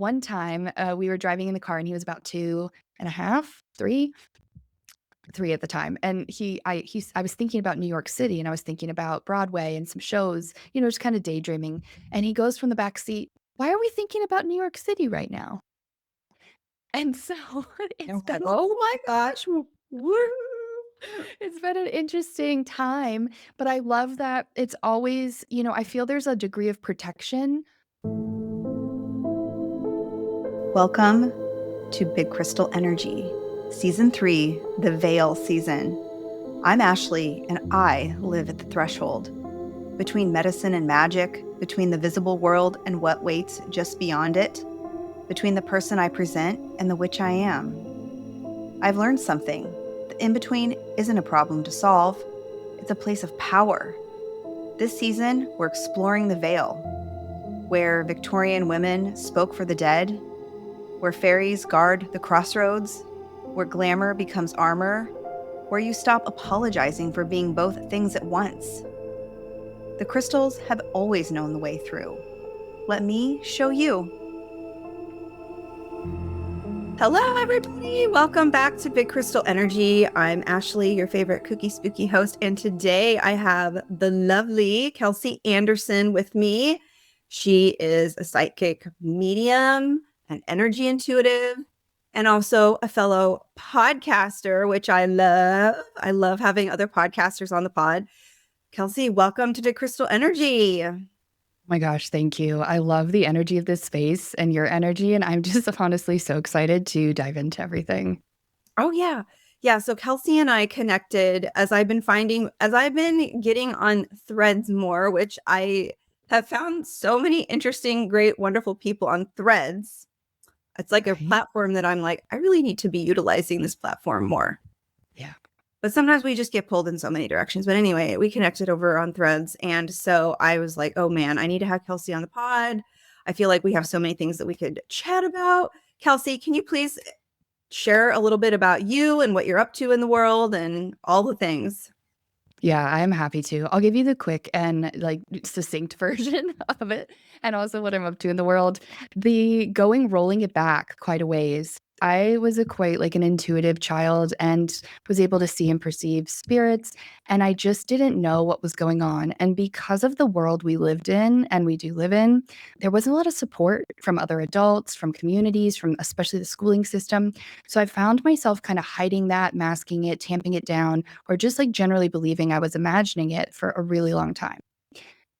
one time we were driving in the car and he was about two and a half, three at the time. And I was thinking about New York City and I was thinking about Broadway and some shows, just kind of daydreaming. And he goes from the back seat, "Why are we thinking about New York City right now?" And so I it's was been like, "Oh my gosh, woo." it's been an interesting time, but I love that it's always, I feel there's a degree of protection. Welcome to Big Crystal Energy, Season 3, the Veil Season. I'm Ashley, and I live at the threshold between medicine and magic, between the visible world and what waits just beyond it, between the person I present and the witch I am. I've learned something. The in-between isn't a problem to solve. It's a place of power. This season, we're exploring the veil, where Victorian women spoke for the dead, where fairies guard the crossroads, where glamour becomes armor, where you stop apologizing for being both things at once. The crystals have always known the way through. Let me show you. Hello, everybody. Welcome back to Big Crystal Energy. I'm Ashley, your favorite kooky spooky host, and today I have the lovely Kelsey Anderson with me. She is a psychic medium, an energy intuitive, and also a fellow podcaster, which I love. I love having other podcasters on the pod. Kelsey, welcome to Big Crystal Energy. My gosh, thank you. I love the energy of this space and your energy, and I'm just honestly so excited to dive into everything. Oh yeah. Yeah, so Kelsey and I connected as I've been getting on Threads more, which I have found so many interesting, great, wonderful people on Threads. It's like a Right? platform that I'm like, I really need to be utilizing this platform more. Yeah. But sometimes we just get pulled in so many directions. But anyway, we connected over on Threads. And so I was like, oh man, I need to have Kelsey on the pod. I feel like we have so many things that we could chat about. Kelsey, can you please share a little bit about you and what you're up to in the world and all the things? Yeah, I'm happy to. I'll give you the quick and succinct version of it and also what I'm up to in the world. The going rolling it back quite a ways. I was a quite like an intuitive child and was able to see and perceive spirits, and I just didn't know what was going on. And because of the world we lived in and we do live in, there wasn't a lot of support from other adults, from communities, from especially the schooling system. So I found myself kind of hiding that, masking it, tamping it down, or just like generally believing I was imagining it for a really long time.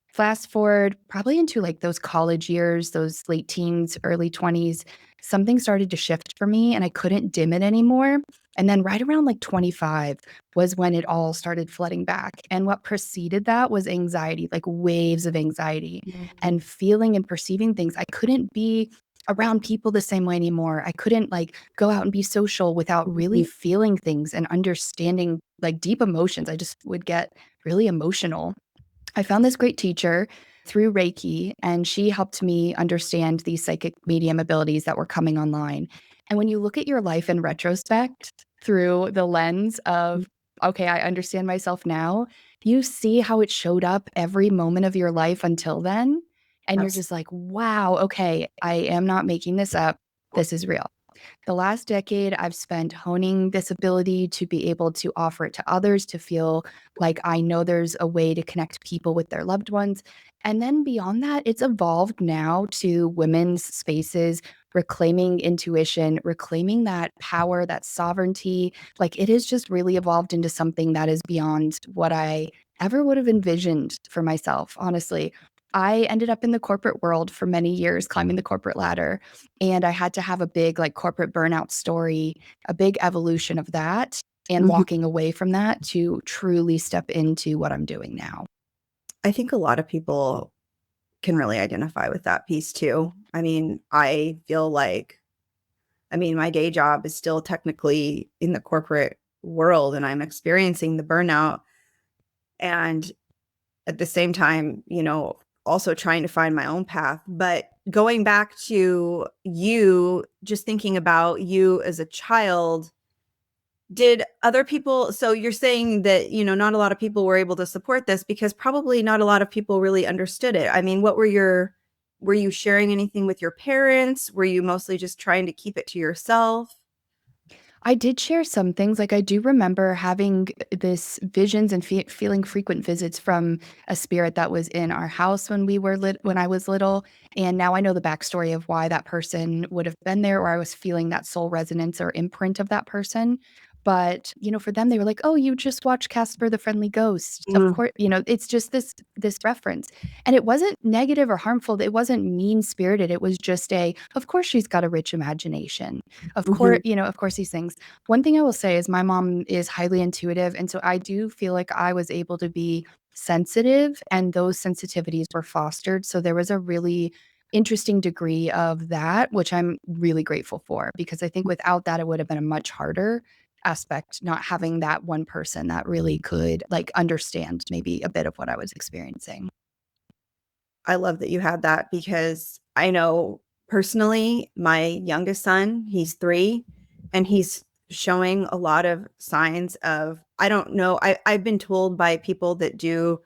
Fast forward probably into like those college years, those late teens, early 20s, something started to shift for me and I couldn't dim it anymore. And then right around like 25 was when it all started flooding back. And what preceded that was anxiety, like waves of anxiety Mhm. and feeling and perceiving things. I couldn't be around people the same way anymore. I couldn't like go out and be social without really feeling things and understanding like deep emotions. I just would get really emotional. I found this great teacher through Reiki, and she helped me understand these psychic medium abilities that were coming online. And when you look at your life in retrospect through the lens of, okay, I understand myself now, you see how it showed up every moment of your life until then. And you're Yes. just like, wow, okay, I am not making this up. This is real. The last decade, I've spent honing this ability to be able to offer it to others, to feel like I know there's a way to connect people with their loved ones. And then beyond that, it's evolved now to women's spaces, reclaiming intuition, reclaiming that power, that sovereignty. Like it has just really evolved into something that is beyond what I ever would have envisioned for myself, honestly. I ended up in the corporate world for many years, climbing the corporate ladder. And I had to have a big like corporate burnout story, a big evolution of that and Mhm. walking away from that to truly step into what I'm doing now. I think a lot of people can really identify with that piece too. I mean, I feel like, my day job is still technically in the corporate world and I'm experiencing the burnout. And at the same time, also trying to find my own path. But going back to you, just thinking about you as a child, did other people, so you're saying that, not a lot of people were able to support this because probably not a lot of people really understood it. I mean, what were your were you sharing anything with your parents? Were you mostly just trying to keep it to yourself? I did share some things, like, I do remember having this visions and feeling frequent visits from a spirit that was in our house when I was little, and now I know the backstory of why that person would have been there, or I was feeling that soul resonance or imprint of that person. But, for them, they were like, "Oh, you just watched Casper the Friendly Ghost." Of Mm, course, it's just this reference, and it wasn't negative or harmful, it wasn't mean-spirited, it was just "Of course she's got a rich imagination. mhm. Of course these things." One thing I will say is my mom is highly intuitive, and so I do feel like I was able to be sensitive, and those sensitivities were fostered, so there was a really interesting degree of that, which I'm really grateful for, because I think without that, it would have been a much harder aspect, not having that one person that really could, like, understand maybe a bit of what I was experiencing. I love that you had that because I know personally, my youngest son, he's 3, and he's showing a lot of signs of, I don't know, I've been told by people that do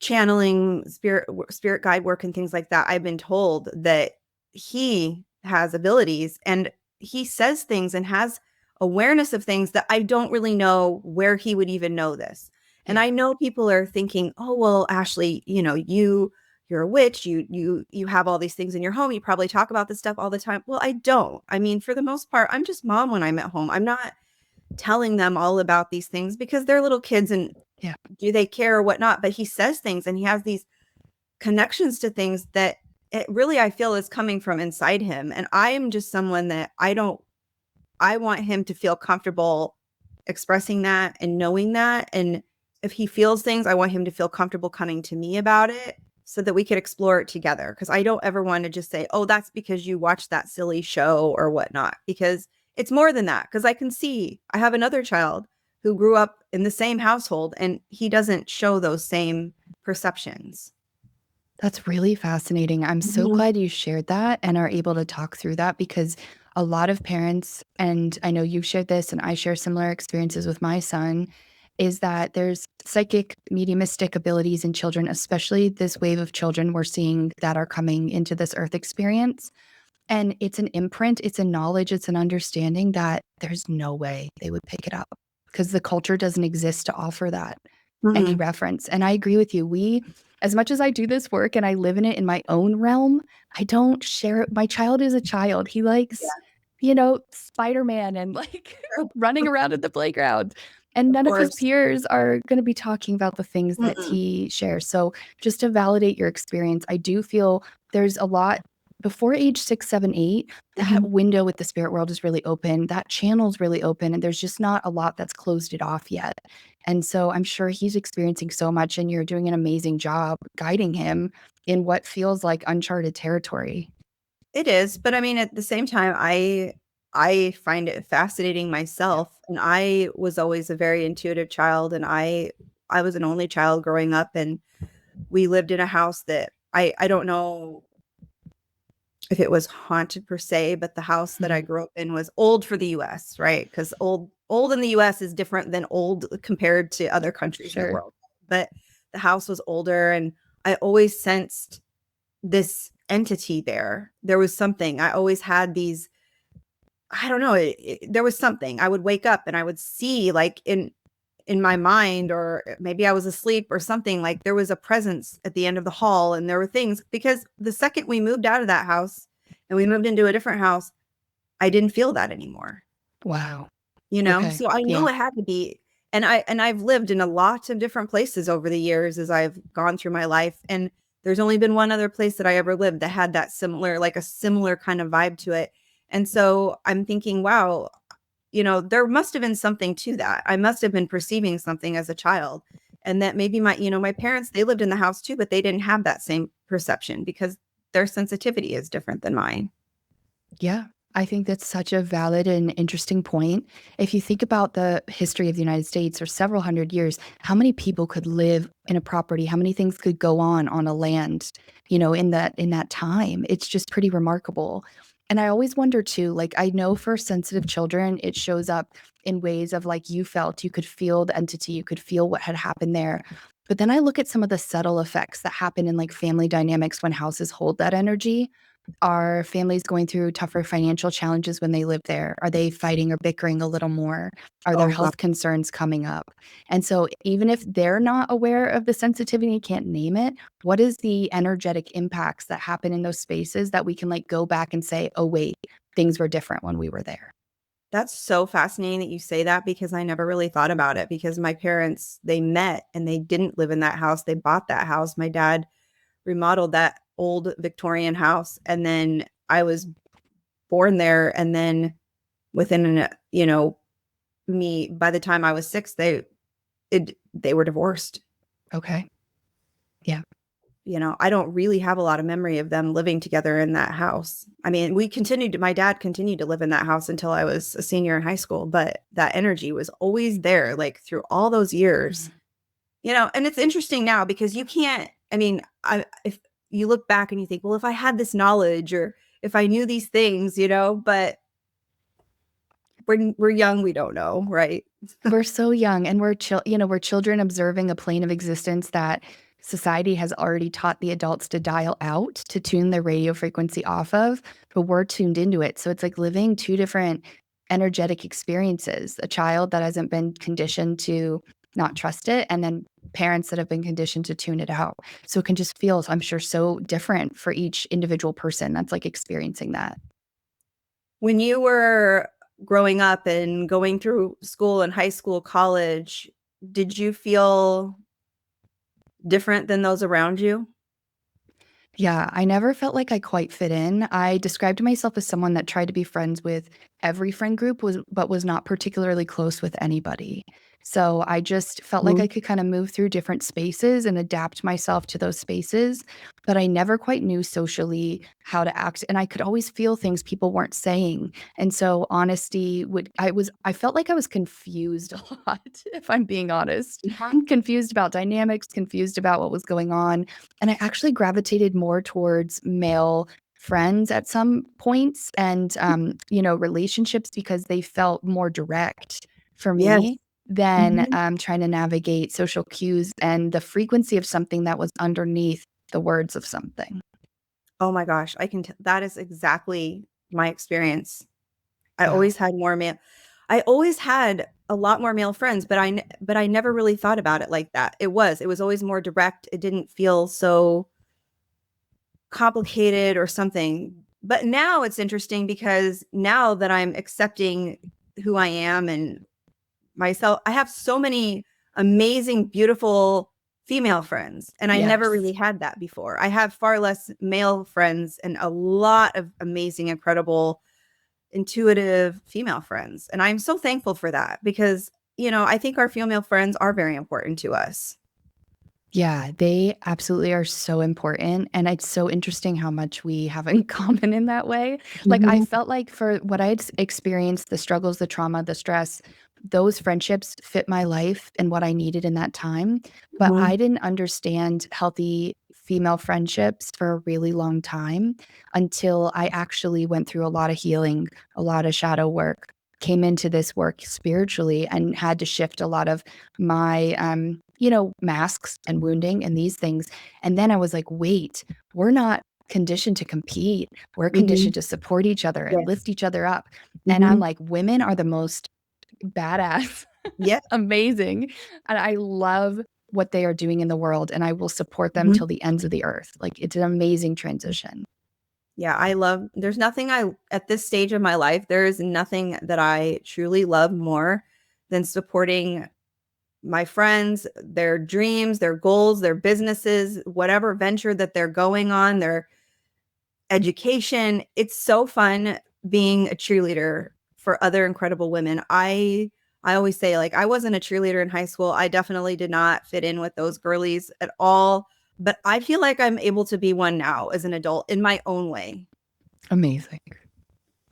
channeling, spirit guide work and things like that. I've been told that he has abilities and he says things and has awareness of things that I don't really know where he would even know this. And Yeah. I know people are thinking, "Oh, well, Ashley, you're a witch. You have all these things in your home. You probably talk about this stuff all the time." Well, I don't. I mean, for the most part, I'm just mom when I'm at home. I'm not telling them all about these things because they're little kids and Yeah. do they care or whatnot. But he says things and he has these connections to things that it really, I feel, is coming from inside him. And I am just someone that I want him to feel comfortable expressing that and knowing that. And if he feels things, I want him to feel comfortable coming to me about it so that we could explore it together. Because I don't ever want to just say, "Oh, that's because you watched that silly show or whatnot," because it's more than that. Because I can see I have another child who grew up in the same household and he doesn't show those same perceptions. That's really fascinating. I'm so Mhm. glad you shared that and are able to talk through that, because a lot of parents, and I know you've shared this and I share similar experiences with my son, is that there's psychic mediumistic abilities in children, especially this wave of children we're seeing that are coming into this earth experience. And it's an imprint, it's a knowledge, it's an understanding that there's no way they would pick it up, because the culture doesn't exist to offer that any Mhm. reference. And I agree with you. As much as I do this work and I live in it in my own realm, I don't share it. My child is a child. He likes, Yeah, Spider-Man and like true. running around at the playground. And Of none of his course. peers are going to be talking about the things that Mm-mm. he shares. So, just to validate your experience, I do feel there's a lot before age 6, 7, 8. That Mhm. window with the spirit world is really open. That channel's really open. And there's just not a lot that's closed it off yet. And so I'm sure he's experiencing so much, and you're doing an amazing job guiding him in what feels like uncharted territory. It is, but I mean, at the same time, I find it fascinating Yeah. myself, and I was always a very intuitive child, and I was an only child growing up, and we lived in a house that I don't know if it was haunted per se, but the house that I Mhm. grew up in was old for the US, right? Because old in the US is different than old compared to other countries in the Sure. world. But the house was older, and I always sensed this entity there. There was something. I always had these, I don't know, there was something. I would wake up and I would see, like, in my mind, or maybe I was asleep or something, like there was a presence at the end of the hall and there were things, because the second we moved out of that house and we moved into a different house, I didn't feel that anymore. Wow. You know? Okay. So I know Yeah. it had to be, and I've lived in a lot of different places over the years as I've gone through my life, and there's only been one other place that I ever lived that had that similar, like a similar kind of vibe to it. And so I'm thinking, wow, there must have been something to that. I must have been perceiving something as a child. And that maybe my parents, they lived in the house too, but they didn't have that same perception because their sensitivity is different than mine. Yeah. I think that's such a valid and interesting point. If you think about the history of the United States or several hundred years, how many people could live in a property? How many things could go on a land, in that time? It's just pretty remarkable. And I always wonder too, like, I know for sensitive children, it shows up in ways of, like, you could feel the entity, you could feel what had happened there. But then I look at some of the subtle effects that happen in like family dynamics when houses hold that energy. Are families going through tougher financial challenges when they live there? Are they fighting or bickering a little more? Are there Oh God. health concerns coming up? And so, even if they're not aware of the sensitivity, can't name it, what is the energetic impacts that happen in those spaces that we can like go back and say, oh, wait, things were different when we were there? That's so fascinating that you say that because I never really thought about it because my parents, they met and they didn't live in that house. They bought that house. My dad remodeled that old Victorian house and then I was born there and then within me by the time I was 6 they were divorced. Okay. Yeah. I don't really have a lot of memory of them living together in that house. I mean, my dad continued to live in that house until I was a senior in high school, but that energy was always there, like through all those years. Mhm. And it's interesting now because you can't, I mean, if you look back and you think, well, if I had this knowledge or if I knew these things, but when we're young, we don't know, right? We're so young and we're children observing a plane of existence that society has already taught the adults to dial out, to tune their radio frequency off of, but we're tuned into it. So it's like living two different energetic experiences. A child that hasn't been conditioned to not trust it, and then parents that have been conditioned to tune it out. So it can just feel, I'm sure, so different for each individual person that's like experiencing that. When you were growing up and going through school and high school, college, did you feel different than those around you? Yeah, I never felt like I quite fit in. I described myself as someone that tried to be friends with every friend group but was not particularly close with anybody. So I just felt like I Mhm. could kind of move through different spaces and adapt myself to those spaces, but I never quite knew socially how to act and I could always feel things people weren't saying. And so honesty would I felt like I was confused a lot if I'm being honest. Confused about dynamics, confused about what was going on, and I actually gravitated more towards male friends at some points and, relationships because they felt more direct for Yes. me than Mhm. trying to navigate social cues and the frequency of something that was underneath the words of something. Oh my gosh, that is exactly my experience. Wow. I always had a lot more male friends, but I never really thought about it like that. It was always more direct. It didn't feel so complicated or something. But now it's interesting because now that I'm accepting who I am and myself, I have so many amazing, beautiful female friends, and I never Yes. really had that before. I have far less male friends and a lot of amazing, incredible, intuitive female friends. And I'm so thankful for that because, I think our female friends are very important to us. Yeah, they absolutely are so important, and it's so interesting how much we have in common in that way. Like, I Mhm. felt like for what I'd experienced, the struggles, the trauma, the stress, those friendships fit my life and what I needed in that time, but Mhm. I didn't understand healthy female friendships for a really long time until I actually went through a lot of healing, a lot of shadow work, came into this work spiritually, and had to shift a lot of my, masks and wounding and these things. And then I was like, wait, we're not conditioned to compete. We're Mhm. conditioned to support each other and Yes. lift each other up. And I'm Mhm. like, women are the most badass, Yeah. amazing. And I love what they are doing in the world. And I will support them Mhm. till the ends of the earth. Like, it's an amazing transition. Yeah, there's nothing at this stage of my life, there is nothing that I truly love more than supporting my friends, their dreams, their goals, their businesses, whatever venture that they're going on, their education. It's so fun being a cheerleader for other incredible women. I always say like I wasn't a cheerleader in high school. I definitely did not fit in with those girlies at all, but I feel like I'm able to be one now as an adult in my own way. Amazing.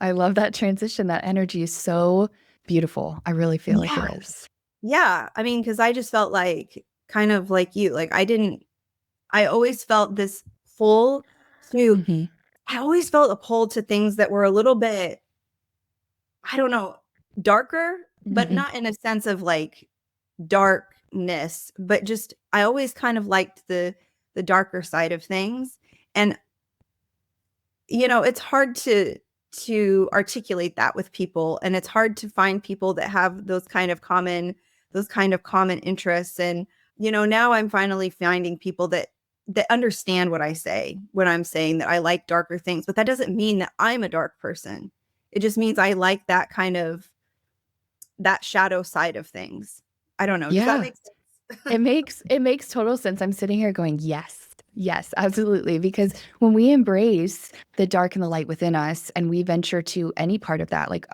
I love that transition. That energy is so beautiful. I really feel like it Yeah. is. Yeah. I mean, because I just felt like kind of like you. I always felt this pull to, Mhm. I always felt a pull to things that were a little bit, I don't know, darker, but Mhm. not in a sense of like dark. darkness, but just I always kind of liked the darker side of things. And it's hard to articulate that with people, and it's hard to find people that have those kind of common interests. And now I'm finally finding people that understand what I say when I'm saying that I like darker things, but that doesn't mean that I'm a dark person. It just means I like that shadow side of things. I don't know. Does that Yeah. make sense? It makes total sense. I'm sitting here going, yes, yes, absolutely. Because when we embrace the dark and the light within us and we venture to any part of that, like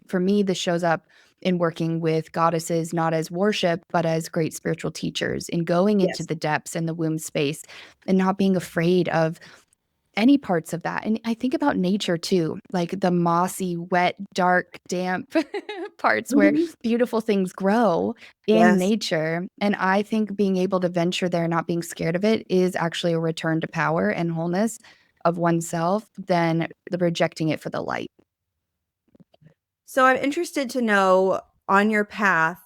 for me, this shows up in working with goddesses, not as worship, but as great spiritual teachers, in going into Yes. the depths and the womb space and not being afraid of any parts of that. And I think about nature too, like the mossy, wet, dark, damp parts where Mhm. beautiful things grow in Yes. nature. And I think being able to venture there, not being scared of it, is actually a return to power and wholeness of oneself than the rejecting it for the light. So I'm interested to know on your path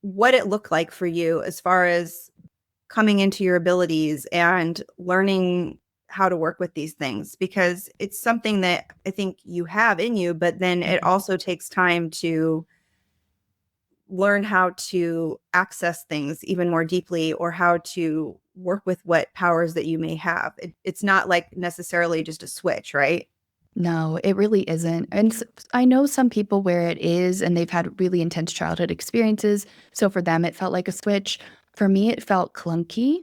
what it looked like for you as far as coming into your abilities and learning how to work with these things, because it's something that I think you have in you, but then it Mhm. also takes time to learn how to access things even more deeply, or how to work with what powers that you may have. It's not like necessarily just a switch, right? No, it really isn't. And I know some people where it is, and they've had really intense childhood experiences. So for them, it felt like a switch. For me, it felt clunky,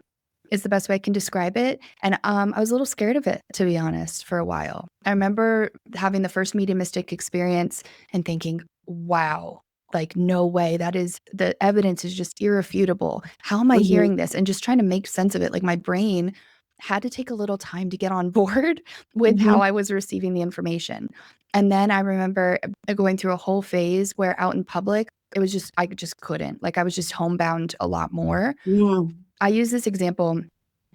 is the best way I can describe it. And I was a little scared of it, to be honest, for a while. I remember having the first mediumistic experience and thinking, wow, like, no way. That is, the evidence is just irrefutable. How am I Mhm. hearing this? And just trying to make sense of it. Like, my brain had to take a little time to get on board with how Mhm. I was receiving the information. And then I remember going through a whole phase where out in public, it was just, I just couldn't. Like, I was just homebound a lot more. Mm. I use this example.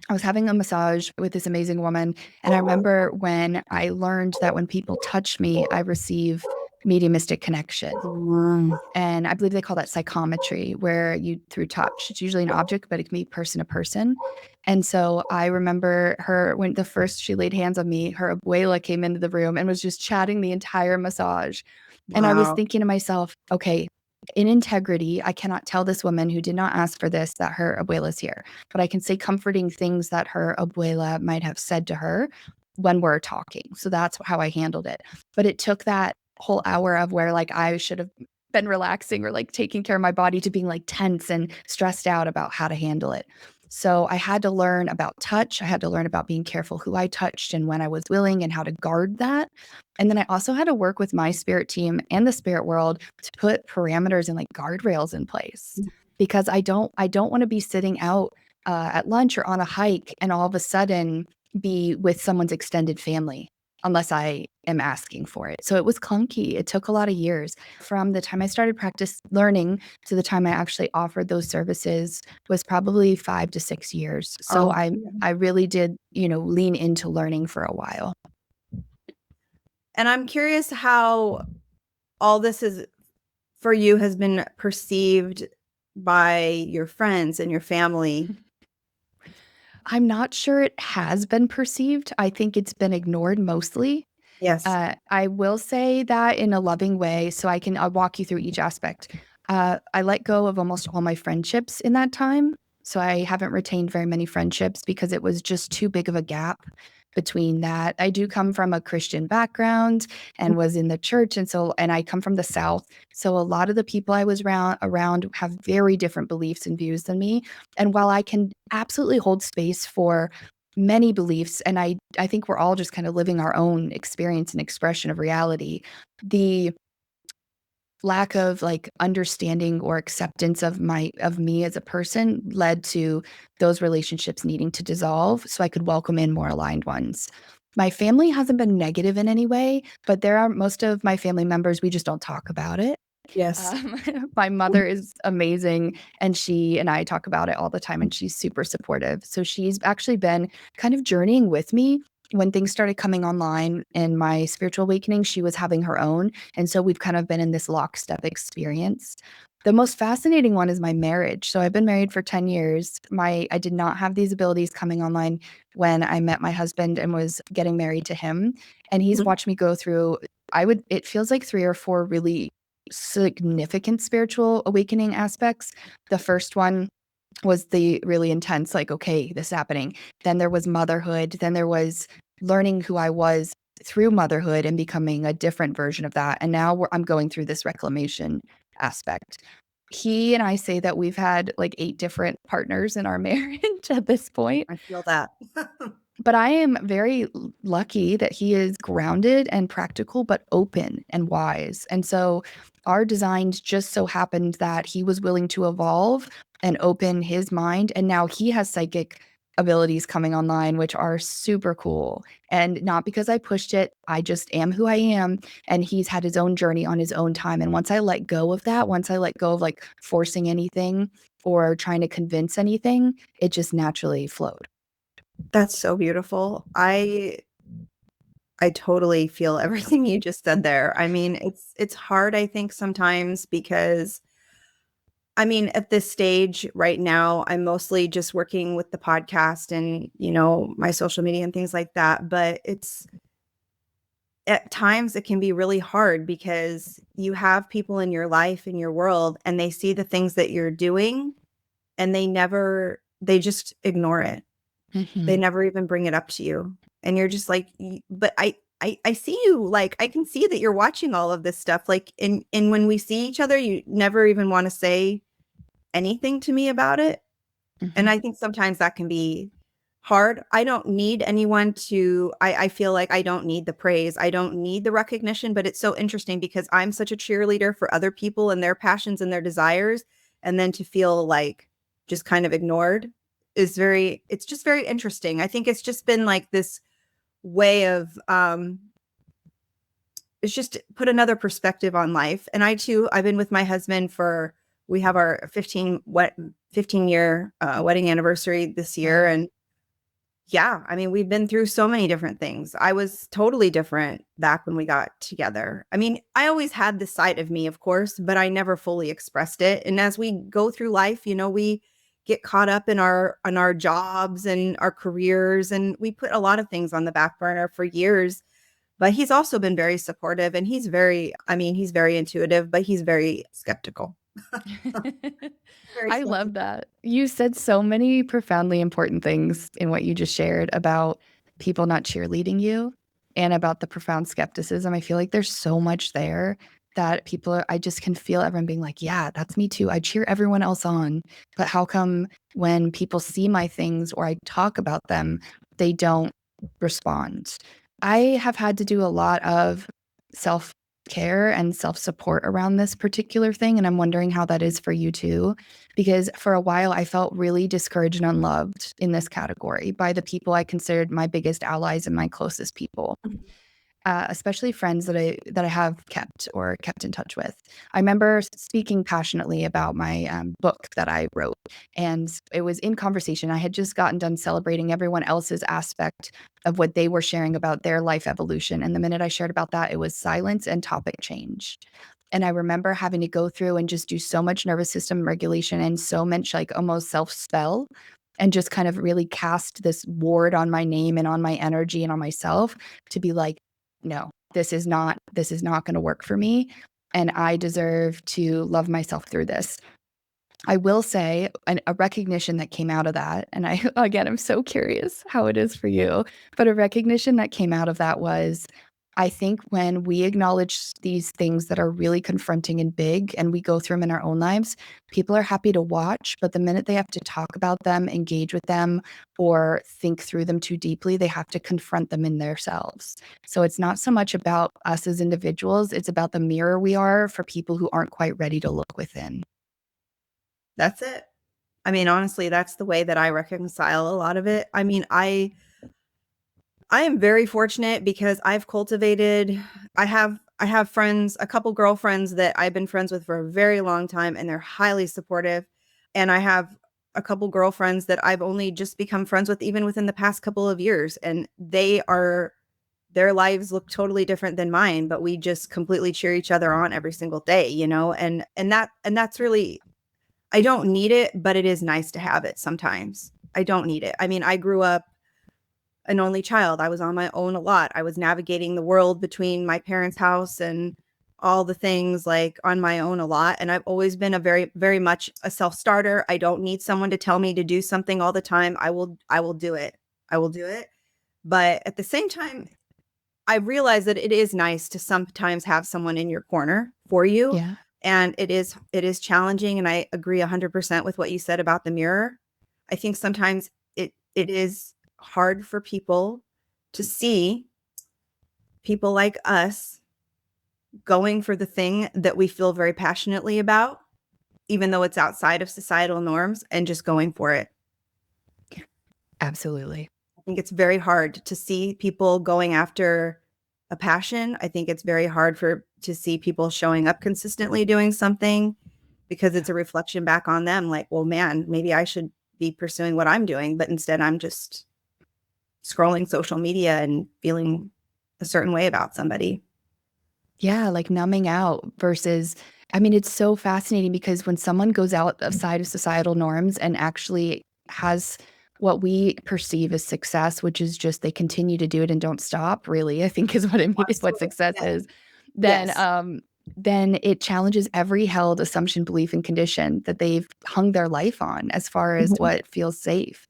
I was having a massage with this amazing woman. And I remember when I learned that when people touch me, I receive mediumistic connection. Mm. And I believe they call that psychometry, where you through touch. It's usually an object, but it can be person to person. And so I remember her when the first she laid hands on me, her abuela came into the room and was just chatting the entire massage. And I was Wow. thinking to myself, okay, in integrity, I cannot tell this woman who did not ask for this that her abuela's here, but I can say comforting things that her abuela might have said to her when we're talking. So that's how I handled it. But it took that whole hour of where like I should have been relaxing or like taking care of my body to being like tense and stressed out about how to handle it. So I had to learn about touch. I had to learn about being careful who I touched and when I was willing and how to guard that. And then I also had to work with my spirit team and the spirit world to put parameters and like guardrails in place, because I don't want to be sitting out at lunch or on a hike and all of a sudden be with someone's extended family unless I am asking for it. So it was clunky. It took a lot of years from the time I started practice learning to the time I actually offered those services was probably 5 to 6 years. So Oh, I really did, lean into learning for a while. and I'm curious how all this is for you has been perceived by your friends and your family. I'm not sure it has been perceived. I think it's been ignored mostly. Yes. I will say that in a loving way, so I'll walk you through each aspect. I let go of almost all my friendships in that time, so I haven't retained very many friendships because it was just too big of a gap between that. I do come from a Christian background and was in the church, and I come from the South, so a lot of the people I was around have very different beliefs and views than me. And while I can absolutely hold space for many beliefs, and I think we're all just kind of living our own experience and expression of reality, the lack of like understanding or acceptance of me as a person led to those relationships needing to dissolve so I could welcome in more aligned ones. My family hasn't been negative in any way, but there are most of my family members, we just don't talk about it. Yes. um, my mother is amazing, and she and I talk about it all the time, and she's super supportive. So she's actually been kind of journeying with me. When things started coming online in my spiritual awakening, she was having her own. And so we've kind of been in this lockstep experience. The most fascinating one is my marriage. So I've been married for 10 years. I did not have these abilities coming online when I met my husband and was getting married to him. And he's Mhm. watched me go through, it feels like 3 or 4 really significant spiritual awakening aspects. The first one was the really intense, like, okay, this is happening. Then there was motherhood. Then there was learning who I was through motherhood and becoming a different version of that. And now I'm going through this reclamation aspect. He and I say that we've had like 8 different partners in our marriage at this point. I feel that. But I am very lucky that he is grounded and practical, but open and wise. And so our designs just so happened that he was willing to evolve and open his mind. And now he has psychic abilities coming online, which are super cool. And not because I pushed it, I just am who I am. And he's had his own journey on his own time. And once I let go of that, once I let go of like forcing anything or trying to convince anything, it just naturally flowed. That's so beautiful. I totally feel everything you just said there. I mean, it's hard, I think, sometimes because I mean, at this stage right now, I'm mostly just working with the podcast and, my social media and things like that. But it's at times it can be really hard because you have people in your life, in your world, and they see the things that you're doing and they just ignore it. They Mhm. never even bring it up to you. And you're just like, but I see you, like, I can see that you're watching all of this stuff. Like, and when we see each other, you never even want to say anything to me about it. And Mhm. I think sometimes that can be hard. I don't need anyone to, I feel like I don't need the praise. I don't need the recognition, but it's so interesting because I'm such a cheerleader for other people and their passions and their desires. And then to feel like just kind of ignored it's just very interesting. I think it's just been like this way of, it's just put another perspective on life. And I too, I've been with my husband for, we have our 15-year wedding anniversary this year. Wow. And yeah, I mean, we've been through so many different things. I was totally different back when we got together. I mean, I always had this side of me, of course, but I never fully expressed it. And as we go through life, we get caught up in our jobs and our careers, and we put a lot of things on the back burner for years. But he's also been very supportive, and he's very intuitive, but he's very skeptical. Very I love skeptical. that. You said so many profoundly important things in what you just shared about people not cheerleading you and about the profound skepticism. I feel like there's so much there that I just can feel everyone being like, yeah, that's me too. I cheer everyone else on. But how come when people see my things or I talk about them, they don't respond? I have had to do a lot of self care and self support around this particular thing. And I'm wondering how that is for you too. Because for a while, I felt really discouraged and unloved in this category by the people I considered my biggest allies and my closest people, especially friends that I have kept in touch with. I remember speaking passionately about my book that I wrote, and it was in conversation. I had just gotten done celebrating everyone else's aspect of what they were sharing about their life evolution, and the minute I shared about that, it was silence and topic change. And I remember having to go through and just do so much nervous system regulation and so much like almost self spell and just kind of really cast this ward on my name and on my energy and on myself to be like, no, this is not going to work for me. And I deserve to love myself through this. I will say a recognition that came out of that, and I, again, I'm so curious how it is for you, but a recognition that came out of that was I think when we acknowledge these things that are really confronting and big and we go through them in our own lives, people are happy to watch. But the minute they have to talk about them, engage with them, or think through them too deeply, they have to confront them in themselves. So it's not so much about us as individuals, it's about the mirror we are for people who aren't quite ready to look within. That's it. I mean, honestly, that's the way that I reconcile a lot of it. I mean, I am very fortunate because I have friends, a couple girlfriends that I've been friends with for a very long time, and they're highly supportive. And I have a couple girlfriends that I've only just become friends with even within the past couple of years, and their lives look totally different than mine, but we just completely cheer each other on every single day, you know? And that's really, I don't need it, but it is nice to have it sometimes. I don't need it. I mean, I grew up an only child. I was on my own a lot. I was navigating the world between my parents' house and all the things, like, on my own a lot. And I've always been a very, very much a self-starter. I don't need someone to tell me to do something all the time. I will do it. I will do it. But at the same time, I realize that it is nice to sometimes have someone in your corner for you. Yeah. And it is challenging. And I agree 100% with what you said about the mirror. I think sometimes it is hard for people to see people like us going for the thing that we feel very passionately about, even though it's outside of societal norms, and just going for it. Absolutely. I think it's very hard to see people going after a passion. I think it's very hard to see people showing up consistently doing something, because it's a reflection back on them, like, well, man, maybe I should be pursuing what I'm doing, but instead I'm just scrolling social media and feeling a certain way about somebody. Yeah, like numbing out versus, I mean, it's so fascinating because when someone goes outside of societal norms and actually has what we perceive as success, which is just they continue to do it and don't stop, really, I think is what it means, what Absolutely. success Yeah. is, then Yes. then it challenges every held assumption, belief, and condition that they've hung their life on as far as Mhm. what feels safe.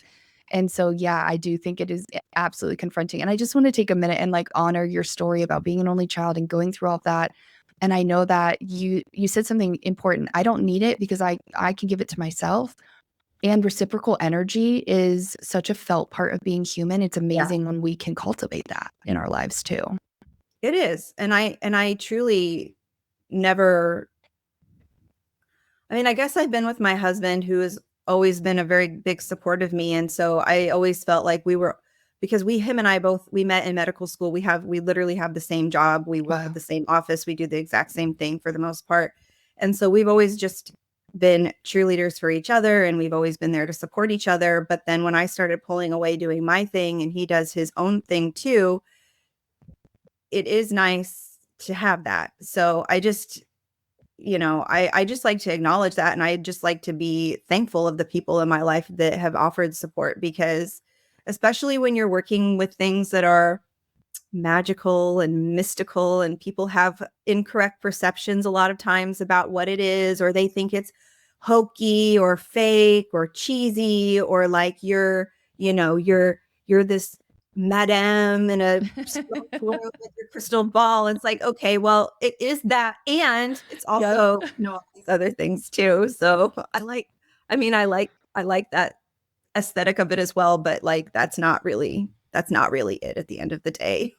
And so, yeah, I do think it is absolutely confronting. And I just want to take a minute and like honor your story about being an only child and going through all of that. And I know that you said something important. I don't need it because I can give it to myself. And reciprocal energy is such a felt part of being human. It's Yeah, amazing when we can cultivate that in our lives too. it is. And I truly never, I mean, I guess I've been with my husband, who has always been a very big support of me. And so I always felt like we were, because him and I both, we met in medical school. We literally have the same job. We work at Wow. the same office. We do the exact same thing for the most part. And so we've always just been cheerleaders for each other, and we've always been there to support each other. But then when I started pulling away doing my thing and he does his own thing too, it is nice to have that. So I just, I just like to acknowledge that. And I just like to be thankful of the people in my life that have offered support, because especially when you're working with things that are magical and mystical, and people have incorrect perceptions a lot of times about what it is, or they think it's hokey or fake or cheesy, or like you're this madame in a smoke room with your crystal ball. It's like, okay, well, it is that, and it's Yep. also, all these other things too. So I like that aesthetic of it as well, but like that's not really it at the end of the day.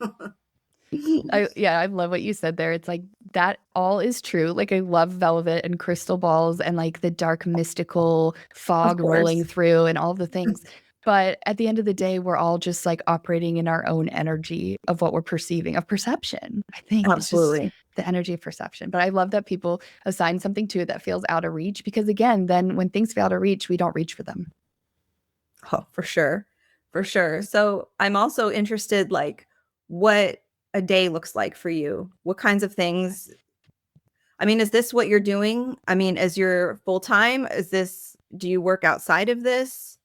Yeah, I love what you said there. It's like that all is true. Like I love velvet and crystal balls and like the dark mystical Of fog rolling course. through and all the things. But at the end of the day, we're all just like operating in our own energy of what we're perceiving, of perception. I think it's just Absolutely. the energy of perception. But I love that people assign something to it that feels out of reach because again, then when things feel out of reach, we don't reach for them. Oh, for sure. For sure. So I'm also interested, like, what a day looks like for you. What kinds of things? I mean, is this what you're doing? I mean, as your full time? Do you work outside of this?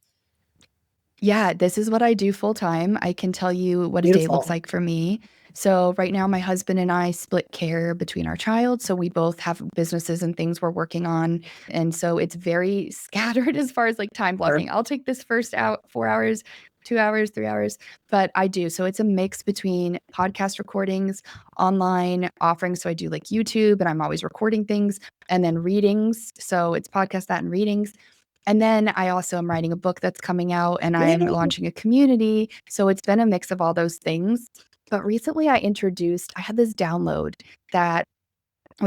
Yeah, this is what I do full time. I can tell you what a day looks Beautiful. like for me. So, right now, my husband and I split care between our child. So, we both have businesses and things we're working on. And so, it's very scattered as far as like time Sure. blocking. I'll take this first out 4 hours, 2 hours, 3 hours, but I do. So, it's a mix between podcast recordings, online offerings. So, I do like YouTube and I'm always recording things, and then readings. So, it's podcast that and readings. And then I also am writing a book that's coming out and I'm Yay. launching a community. So it's been a mix of all those things. But recently I had this download that I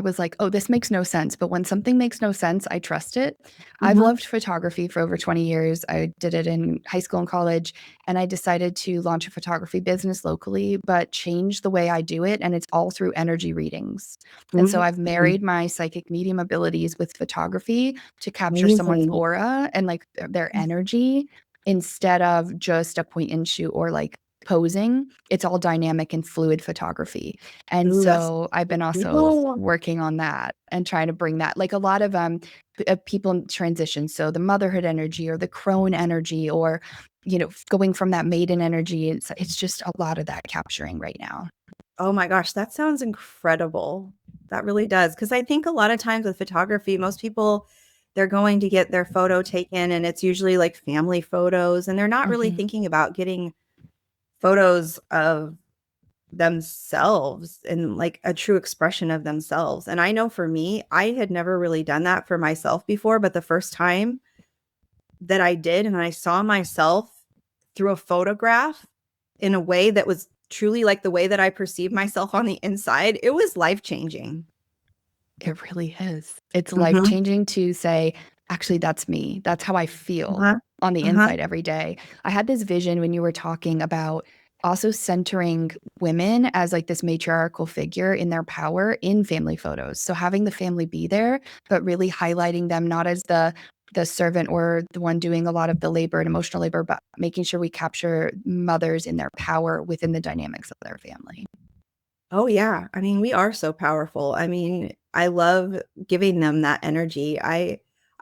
was like, oh, this makes no sense. But when something makes no sense, I trust it. I've Mhm. loved photography for over 20 years. I did it in high school and college. And I decided to launch a photography business locally, but change the way I do it. And it's all through energy readings. And so I've Mm. married my psychic medium abilities with photography to capture someone's Amazing. aura and like their energy instead of just a point and shoot or like posing, it's all dynamic and fluid photography. And Ooh, that's so I've been also cool. working on that and trying to bring that, like a lot of people in transition. So the motherhood energy or the crone energy, or going from that maiden energy. It's just a lot of that capturing right now. Oh my gosh, that sounds incredible. That really does. Because I think a lot of times with photography, most people, they're going to get their photo taken and it's usually like family photos, and they're not really Mhm. thinking about getting photos of themselves and like a true expression of themselves. And I know for me, I had never really done that for myself before, but the first time that I did and I saw myself through a photograph in a way that was truly like the way that I perceive myself on the inside, it was life-changing. It really is. It's Mhm. life-changing to say, "Actually, that's me. That's how I feel Uh-huh. on the Uh-huh. inside every day." I had this vision when you were talking about also centering women as, like, this matriarchal figure in their power in family photos. So having the family be there, but really highlighting them not as the servant or the one doing a lot of the labor and emotional labor, but making sure we capture mothers in their power within the dynamics of their family. Oh, yeah. I mean, we are so powerful. I mean, I love giving them that energy. I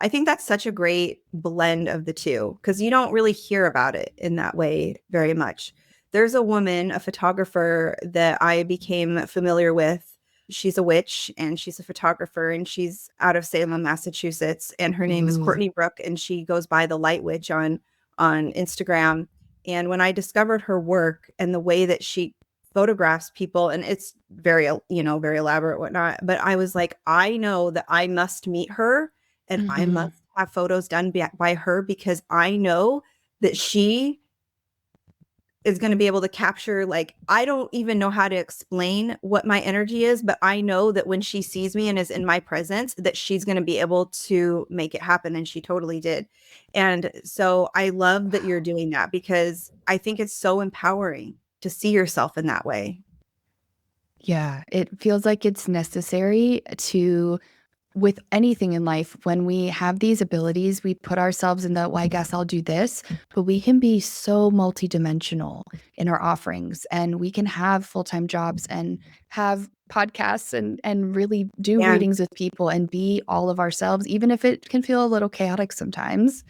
think that's such a great blend of the two because you don't really hear about it in that way very much. There's a woman, a photographer that I became familiar with. She's a witch and she's a photographer and she's out of Salem, Massachusetts, and her name is Ooh. Courtney Brooke and she goes by the Light Witch on Instagram. And when I discovered her work and the way that she photographs people, and it's very very elaborate, whatnot, but I was like, I know that I must meet her and I Mhm. must have photos done by her because I know that she is going to be able to capture, like, I don't even know how to explain what my energy is, but I know that when she sees me and is in my presence that she's going to be able to make it happen, and she totally did. And so I love that you're doing that because I think it's so empowering to see yourself in that way. Yeah, it feels like it's necessary to with anything in life, when we have these abilities, we put ourselves in the, well, I guess I'll do this, but we can be so multidimensional in our offerings and we can have full-time jobs and have podcasts and really do And readings with people and be all of ourselves, even if it can feel a little chaotic sometimes.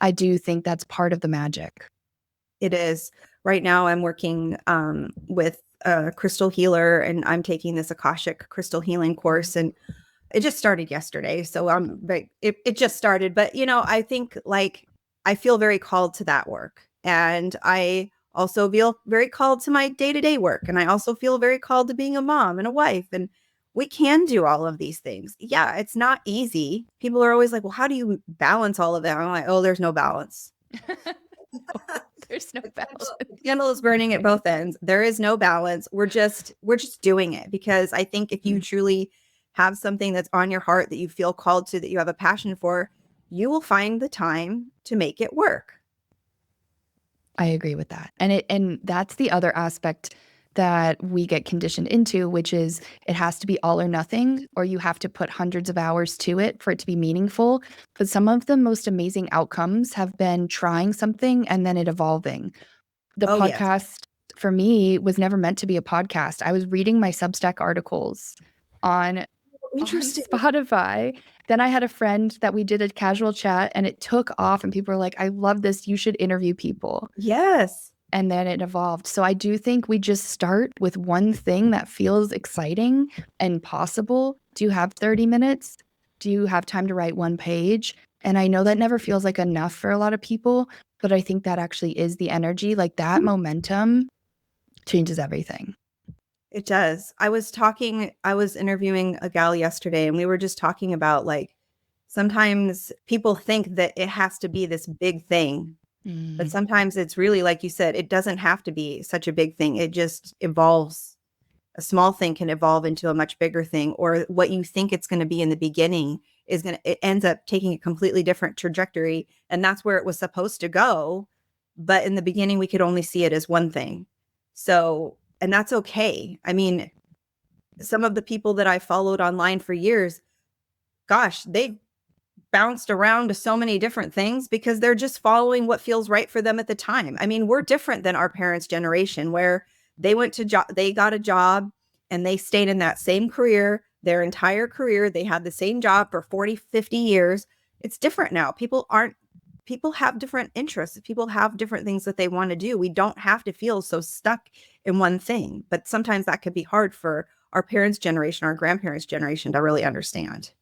I do think that's part of the magic. it is. Right now, I'm working with a crystal healer, and I'm taking this Akashic crystal healing course, and it just started yesterday. So I'm like, it just started, but I think like I feel very called to that work, and I also feel very called to my day to day work, and I also feel very called to being a mom and a wife, and we can do all of these things. Yeah, it's not easy. People are always like, "Well, how do you balance all of that?" I'm like, "Oh, there's no balance." There's no balance. The candle is burning at both ends. There is no balance. We're just doing it because I think if you truly have something that's on your heart that you feel called to, that you have a passion for, you will find the time to make it work. I agree with that. And that's the other aspect that we get conditioned into, which is it has to be all or nothing, or you have to put hundreds of hours to it for it to be meaningful. But some of the most amazing outcomes have been trying something and then it evolving. The Oh, yes. podcast for me was never meant to be a podcast. I was reading my Substack articles on on Interesting. Spotify. Then I had a friend that we did a casual chat and it took off and people were like, "I love this. You should interview people." Yes. And then it evolved. So I do think we just start with one thing that feels exciting and possible. Do you have 30 minutes? Do you have time to write one page? And I know that never feels like enough for a lot of people, but I think that actually is the energy. Like that momentum changes everything. It does. I was interviewing a gal yesterday, and we were just talking about like sometimes people think that it has to be this big thing. But Mm. sometimes it's really, like you said, it doesn't have to be such a big thing. It just evolves. A small thing can evolve into a much bigger thing, or what you think it's going to be in the beginning it ends up taking a completely different trajectory. And that's where it was supposed to go. But in the beginning, we could only see it as one thing. So, and that's okay. I mean, some of the people that I followed online for years, gosh, they bounced around to so many different things because they're just following what feels right for them at the time. I mean, we're different than our parents' generation where they went to they got a job and they stayed in that same career their entire career. They had the same job for 40, 50 years. It's different now. People have different interests. People have different things that they want to do. We don't have to feel so stuck in one thing, but sometimes that could be hard for our parents' generation, our grandparents' generation to really understand.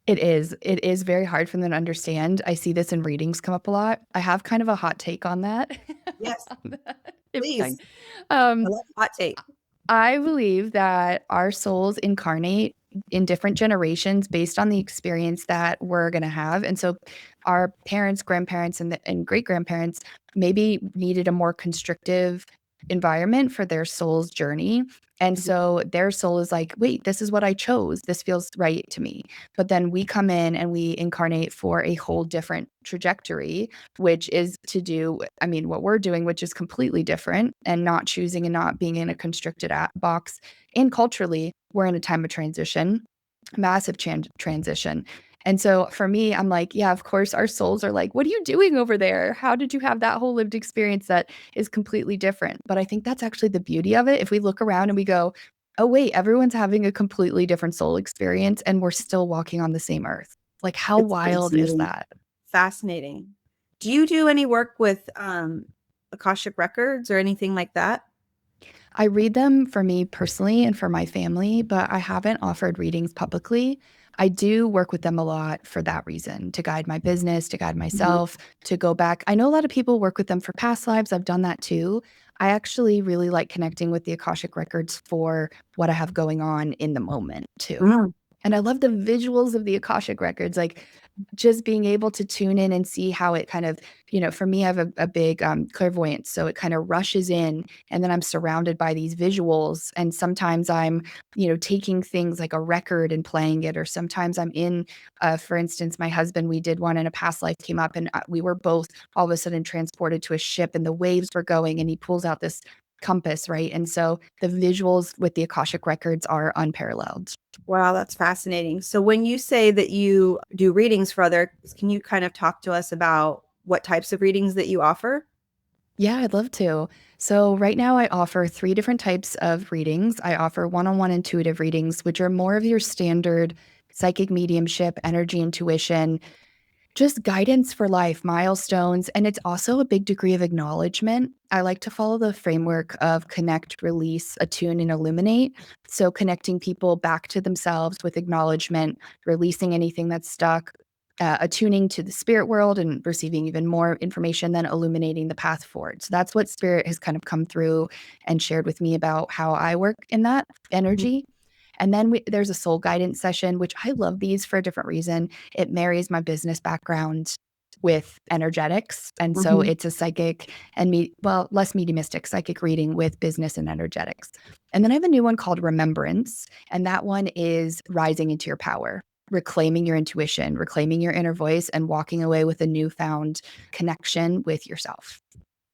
It is. It is very hard for them to understand. I see this in readings come up a lot. I have kind of a hot take on that. Yes, If please. I um, love hot take. I believe that our souls incarnate in different generations based on the experience that we're going to have. And so our parents, grandparents, and great grandparents maybe needed a more constrictive environment for their soul's journey. And Mhm. so their soul is like, wait, this is what I chose. This feels right to me. But then we come in and we incarnate for a whole different trajectory, which is to do, I mean, what we're doing, which is completely different and not choosing and not being in a constricted box. And culturally, we're in a time of transition, massive transition. And so for me, I'm like, yeah, of course, our souls are like, what are you doing over there? How did you have that whole lived experience that is completely different? But I think that's actually the beauty of it. If we look around and we go, oh, wait, everyone's having a completely different soul experience and we're still walking on the same earth. Like, how It's wild is fascinating. that? Fascinating. Do you do any work with Akashic records or anything like that? I read them for me personally and for my family, but I haven't offered readings publicly. I do work with them a lot for that reason, to guide my business, to guide Mhm. myself, to go back. I know a lot of people work with them for past lives. I've done that too. I actually really like connecting with the Akashic records for what I have going on in the moment too. Mm. And I love the visuals of the Akashic records, like just being able to tune in and see how it kind of, for me, I have a big clairvoyance. So it kind of rushes in, and then I'm surrounded by these visuals. And sometimes I'm, taking things like a record and playing it, or sometimes I'm in, for instance, my husband, we did one in a past life came up, and we were both all of a sudden transported to a ship, and the waves were going, and he pulls out this compass, right? And so the visuals with the Akashic records are unparalleled. Wow, that's fascinating. So when you say that you do readings for others, can you kind of talk to us about what types of readings that you offer? Yeah, I'd love to. So, right now, I offer three different types of readings. I offer one on one intuitive readings, which are more of your standard psychic mediumship, energy intuition, just guidance for life, milestones. And it's also a big degree of acknowledgement. I like to follow the framework of connect, release, attune, and illuminate. So, connecting people back to themselves with acknowledgement, releasing anything that's stuck, attuning to the spirit world and receiving even more information, then illuminating the path forward. So, that's what spirit has kind of come through and shared with me about how I work in that Mhm. energy. And then there's a soul guidance session, which I love these for a different reason. It marries my business background with energetics. And so Mhm. it's a psychic and less mediumistic psychic reading with business and energetics. And then I have a new one called Remembrance. And that one is rising into your power, reclaiming your intuition, reclaiming your inner voice, and walking away with a newfound connection with yourself.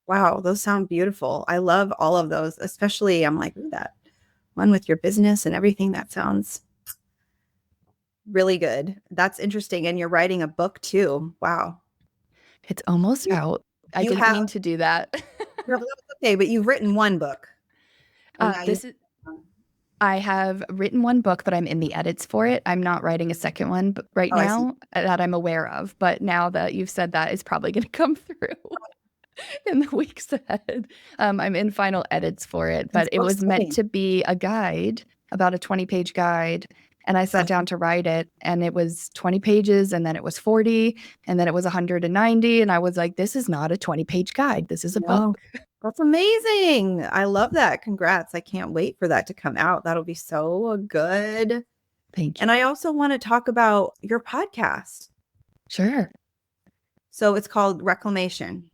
Wow, those sound beautiful. I love all of those, especially I'm like, ooh, that one with your business and everything. That sounds really good. That's interesting. And you're writing a book too. Wow. It's almost You out. I you didn't have mean to do that. no, that's okay, but you've written one book and now you This is I have written one book, but I'm in the edits for it. I'm not writing a second one right oh, I see. now that I'm aware of. But now that you've said that, it's probably going to come through in the weeks ahead. I'm in final edits for it, That's but it so was meant exciting. to be a guide, about a 20-page guide. And I sat Uh, down to write it, and it was 20 pages, and then it was 40, and then it was 190. And I was like, this is not a 20-page guide. This is a book. no. That's amazing. I love that. Congrats. I can't wait for that to come out. That'll be so good. Thank And you. I also want to talk about your podcast. Sure. So it's called Reclamation.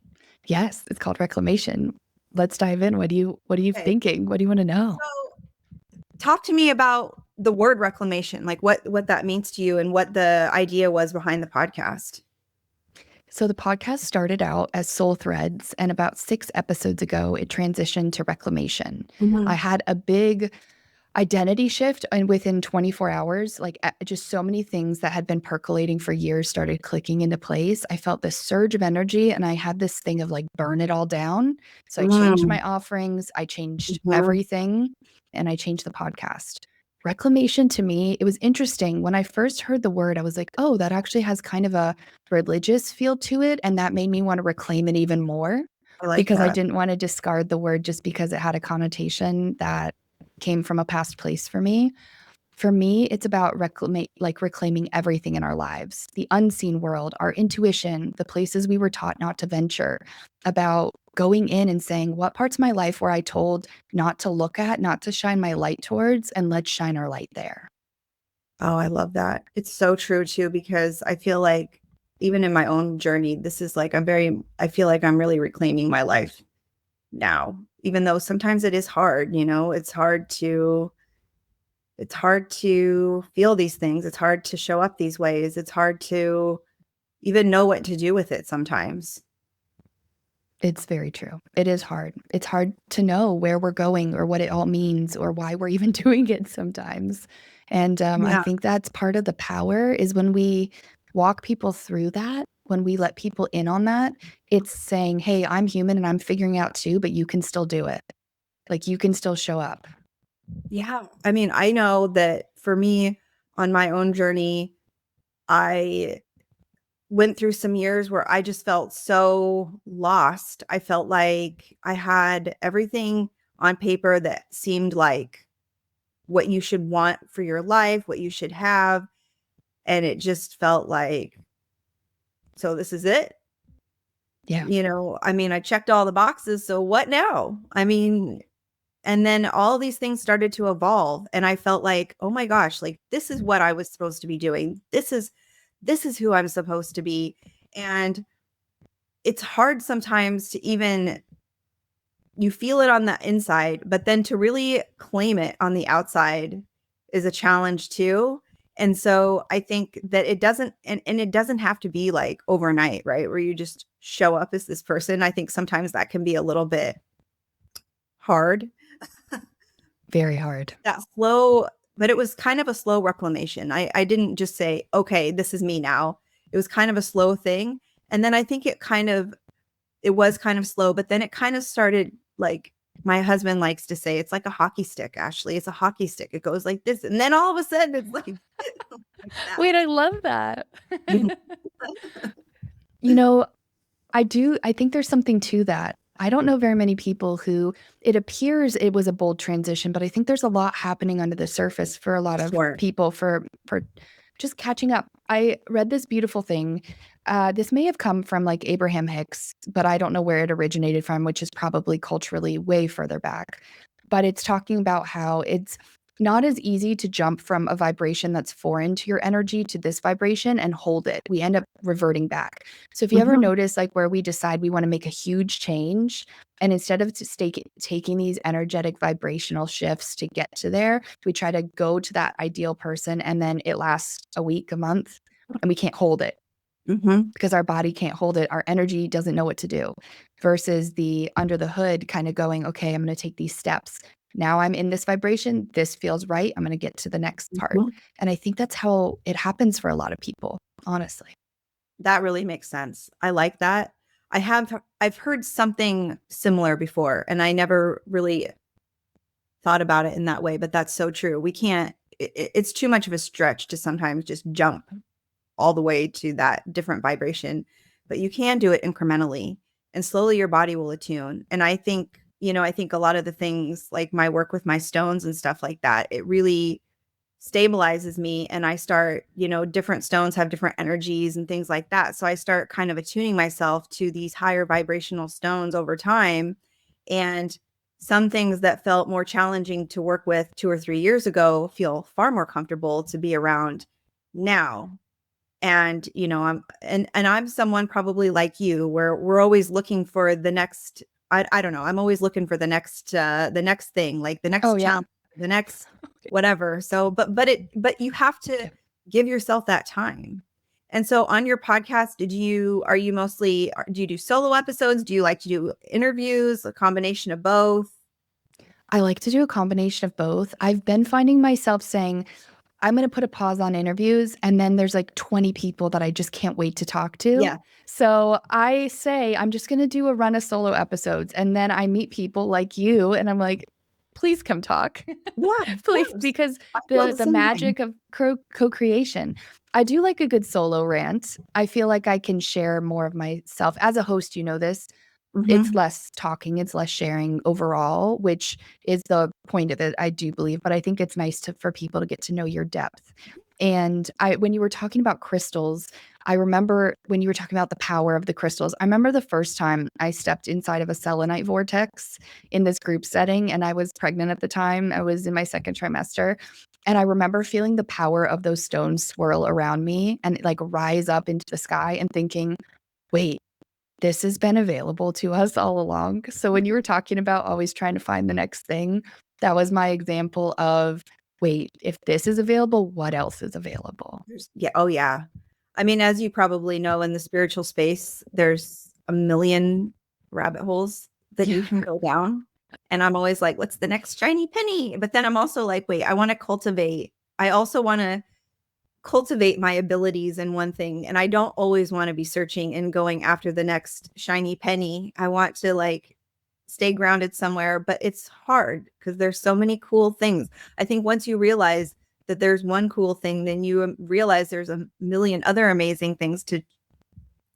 Yes, it's called Reclamation. Let's dive in. What are you Okay. thinking? What do you want to know? So talk to me about the word reclamation, like what that means to you and what the idea was behind the podcast. So the podcast started out as Soul Threads, and about 6 episodes ago, it transitioned to Reclamation. I Mhm. had a big identity shift, and within 24 hours, like just so many things that had been percolating for years started clicking into place. I felt this surge of energy and I had this thing of like burn it all down. So I changed Mm, my offerings, I changed mhm. everything, and I changed the podcast. Reclamation to me, it was interesting. When I first heard the word, I was like, oh, that actually has kind of a religious feel to it. And that made me want to reclaim it even more I like because I that. didn't want to discard the word just because it had a connotation that came from a past place for me. For me, it's about reclaiming everything in our lives, the unseen world, our intuition, the places we were taught not to venture, about going in and saying, what parts of my life were I told not to look at, not to shine my light towards, and let's shine our light there. Oh, I love that. It's so true too, because I feel like even in my own journey, this is like I feel like I'm really reclaiming my life now, even though sometimes it is hard, it's hard to feel these things. It's hard to show up these ways. It's hard to even know what to do with it sometimes. It's very true. It is hard. It's hard to know where we're going or what it all means or why we're even doing it sometimes. And I Yeah. think that's part of the power is when we walk people through that, when we let people in on that, it's saying, hey, I'm human and I'm figuring out too, but you can still do it. Like you can still show up. Yeah. I mean, I know that for me on my own journey, I went through some years where I just felt so lost. I felt like I had everything on paper that seemed like what you should want for your life, what you should have. And it just felt like, so this is it. Yeah. I mean, I checked all the boxes. So what now? I mean, and then all these things started to evolve. And I felt like, oh my gosh, like this is what I was supposed to be doing. This is who I'm supposed to be. And it's hard sometimes to even you feel it on the inside, but then to really claim it on the outside is a challenge too. And so I think that it doesn't and it doesn't have to be like overnight, right? Where you just show up as this person. I think sometimes that can be a little bit hard. Very hard. That slow, but it was kind of a slow reclamation. I didn't just say, okay, this is me now. It was kind of a slow thing. And then I think it was kind of slow, but then it kind of started like my husband likes to say, it's like a hockey stick, Ashley. It's a hockey stick. It goes like this. And then all of a sudden it's like, like that. Wait, I love that. You know, I think there's something to that. I don't know very many people who it appears it was a bold transition, but I think there's a lot happening under the surface for a lot of Sure. people for just catching up. I read this beautiful thing. This may have come from like Abraham Hicks, but I don't know where it originated from, which is probably culturally way further back. But it's talking about how it's not as easy to jump from a vibration that's foreign to your energy to this vibration and hold it. We end up reverting back. So if you ever Mhm. notice like where we decide we want to make a huge change and instead of taking these energetic vibrational shifts to get to there, we try to go to that ideal person and then it lasts a week, a month, and we can't hold it Mhm. because our body can't hold it. Our energy doesn't know what to do versus the under the hood kind of going, okay, I'm going to take these steps. Now I'm in this vibration. This feels right. I'm going to get to the next part. Mhm. And I think that's how it happens for a lot of people, honestly. That really makes sense. I like that. I've heard something similar before and I never really thought about it in that way, but that's so true. We can't it's too much of a stretch to sometimes just jump all the way to that different vibration, but you can do it incrementally and slowly your body will attune. And I think a lot of the things like my work with my stones and stuff like that, it really stabilizes me and I start, different stones have different energies and things like that. So I start kind of attuning myself to these higher vibrational stones over time. And some things that felt more challenging to work with 2 or 3 years ago feel far more comfortable to be around now. And I'm someone probably like you where we're always looking for the next. I don't know, I'm always looking for the next thing, like the Oh, next yeah. challenge, the next whatever. So but you have to Yeah. give yourself that time. And so on your podcast, do you do solo episodes? Do you like to do interviews, a combination of both? I like to do a combination of both. I've been finding myself saying, I'm going to put a pause on interviews, and then there's like 20 people that I just can't wait to talk to. Yeah. So I say, I'm just going to do a run of solo episodes. And then I meet people like you, and I'm like, please come talk. Yeah, of Please, course. because I feel the the the same way. magic of co-creation. I do like a good solo rant. I feel like I can share more of myself. As a host, you know this, it's Mhm. less talking, it's less sharing overall, which is the point of it, I do believe. But I think it's nice for people to get to know your depth. And when you were talking about crystals, I remember when you were talking about the power of the crystals. I remember the first time I stepped inside of a selenite vortex in this group setting, and I was pregnant at the time. I was in my second trimester. And I remember feeling the power of those stones swirl around me and like rise up into the sky and thinking, wait, this has been available to us all along. So when you were talking about always trying to find the next thing, that was my example of, wait, if this is available, what else is available? Yeah. Oh, yeah. I mean, as you probably know, in the spiritual space, there's a million rabbit holes that you Yeah. can go down. And I'm always like, what's the next shiny penny? But then I'm also like, wait, I also want to cultivate my abilities in one thing. And I don't always want to be searching and going after the next shiny penny. I want to like stay grounded somewhere, but it's hard because there's so many cool things. I think once you realize that there's one cool thing, then you realize there's a million other amazing things to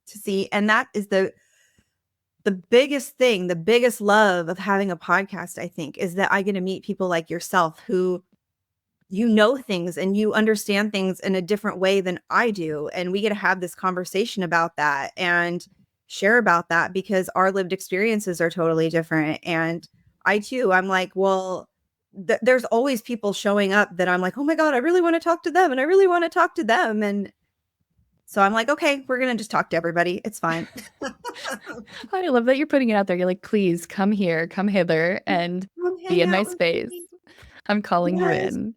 see. And that is the biggest thing, the biggest love of having a podcast, I think, is that I get to meet people like yourself who you know things and you understand things in a different way than I do. And we get to have this conversation about that and share about that because our lived experiences are totally different. And I too, I'm like, well, there's always people showing up that I'm like, oh my God, I really want to talk to them. And I really want to talk to them. And so I'm like, okay, we're going to just talk to everybody. It's fine. I love that you're putting it out there. You're like, please come here, come hither, and Come be hang in my out with space. me. I'm calling you Yes. in.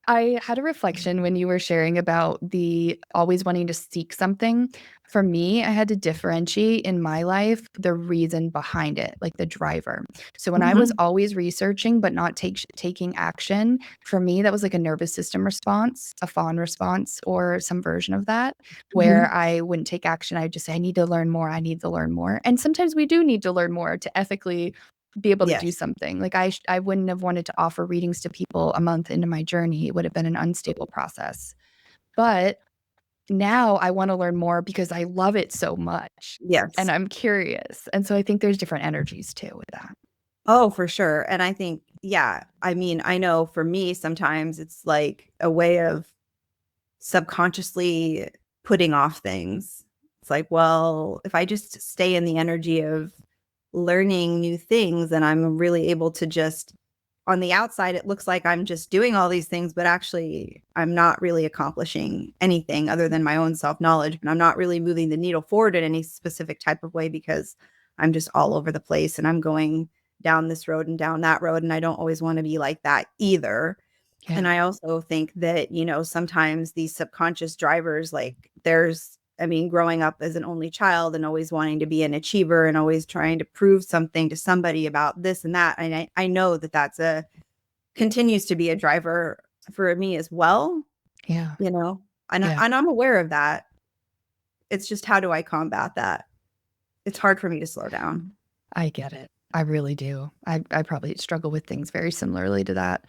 I had a reflection when you were sharing about the always wanting to seek something. For me, I had to differentiate in my life the reason behind it, like the driver. So when I was Mhm. always researching but not taking action, for me that was like a nervous system response, a fawn response, or some version of that, where Mhm. I wouldn't take action. I would just say, I need to learn more. I need to learn more. And sometimes we do need to learn more to ethically be able to do Yes. something. Like I wouldn't have wanted to offer readings to people a month into my journey. It would have been an unstable process. But now I want to learn more because I love it so much and Yes. I'm curious. And so I think there's different energies too with that. Oh, for sure. And I think, yeah, I mean, I know for me, sometimes it's like a way of subconsciously putting off things. It's like, well, if I just stay in the energy of learning new things, then I'm really able to just, on the outside, it looks like I'm just doing all these things, but actually, I'm not really accomplishing anything other than my own self knowledge. And I'm not really moving the needle forward in any specific type of way because I'm just all over the place and I'm going down this road and down that road. And I don't always want to be like that either. And Yeah. I also think that, sometimes these subconscious drivers, like I mean, growing up as an only child and always wanting to be an achiever and always trying to prove something to somebody about this and that. And I know that continues to be a driver for me as well, Yeah. you know, and, Yeah. and I'm aware of that. It's just, how do I combat that? It's hard for me to slow down. I get it. I really do. I probably struggle with things very similarly to that.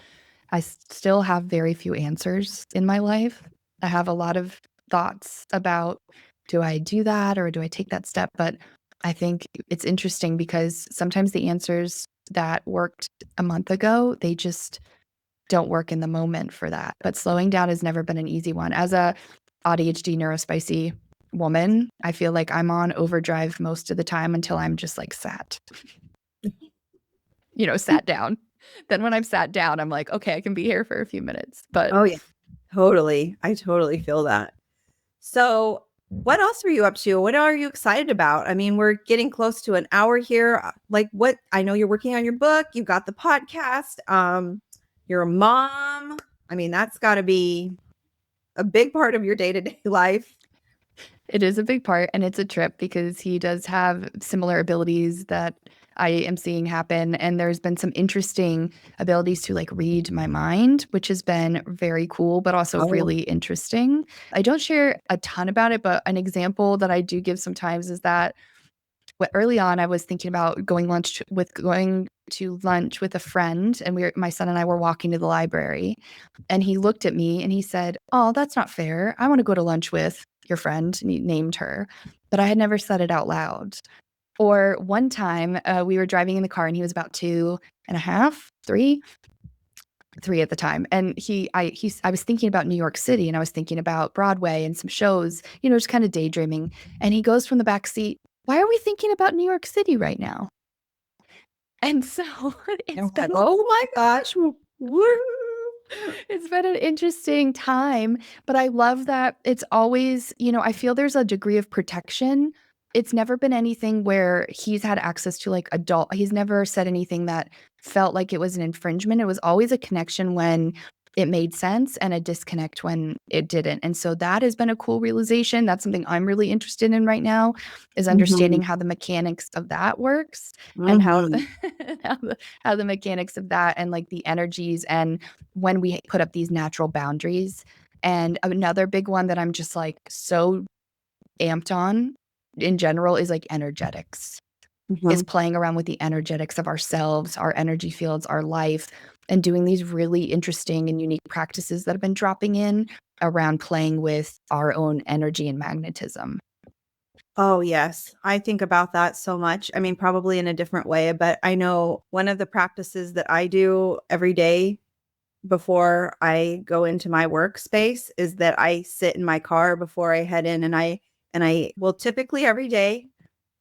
I still have very few answers in my life. I have a lot of thoughts about, do I do that or do I take that step? But I think it's interesting because sometimes the answers that worked a month ago, they just don't work in the moment for that. But slowing down has never been an easy one. As a ADHD neurospicy woman, I feel like I'm on overdrive most of the time until I'm just like sat down. Then when I'm sat down, I'm like, okay, I can be here for a few minutes. But Oh yeah, totally. I totally feel that. So, what else are you up to? What are you excited about? I mean, we're getting close to an hour here. Like, what? I know you're working on your book. You got the podcast. You're a mom. I mean, that's got to be a big part of your day-to-day life. it is a big part and it's a trip because he does have similar abilities that I am seeing happen. And there's been some interesting abilities to like read my mind, which has been very cool, but also Oh, really interesting. I don't share a ton about it, but an example that I do give sometimes is that early on I was thinking about going to lunch with a friend, and my son and I were walking to the library, and he looked at me and he said, "Oh, that's not fair. I want to go to lunch with your friend." And he named her, but I had never said it out loud. Or one time, we were driving in the car and he was about two and a half, three at the time. And I was thinking about New York City, and I was thinking about Broadway and some shows, just kind of daydreaming. And he goes from the back seat, "Why are we thinking about New York City right now?" And so and it's we're like, been oh my gosh, woo. it's been an interesting time, but I love that it's always, I feel there's a degree of protection. It's never been anything where he's had access to like he's never said anything that felt like it was an infringement. It was always a connection when it made sense and a disconnect when it didn't. And so that has been a cool realization. That's something I'm really interested in right now, is Mhm, understanding how the mechanics of that works, and how mhm, how the mechanics of that and like the energies, and when we put up these natural boundaries. And another big one that I'm just like so amped on in general is like energetics, is mhm. playing around with the energetics of ourselves, our energy fields, our life, and doing these really interesting and unique practices that have been dropping in around playing with our own energy and magnetism. Oh, yes. I think about that so much. I mean, probably in a different way, but I know one of the practices that I do every day before I go into my workspace is that I sit in my car before I head in, and I will typically every day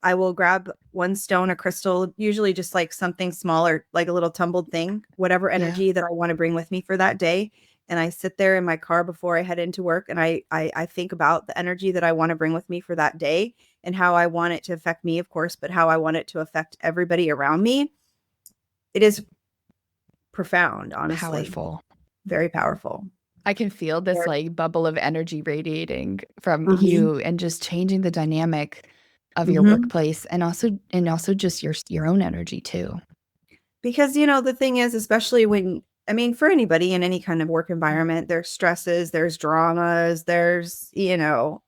I will grab one stone or crystal, usually just like something smaller, like a little tumbled thing, whatever Yeah. energy that I want to bring with me for that day. And I sit there in my car before I head into work, and I think about the energy that I want to bring with me for that day and how I want it to affect me, of course, but how I want it to affect everybody around me. It is profound, honestly, Powerful. very powerful. I can feel this Very- like bubble of energy radiating from Mhm, you and just changing the dynamic of your mhm. workplace, and also just your own energy too. Because, the thing is, especially when, I mean, for anybody in any kind of work environment, there's stresses, there's dramas, there's,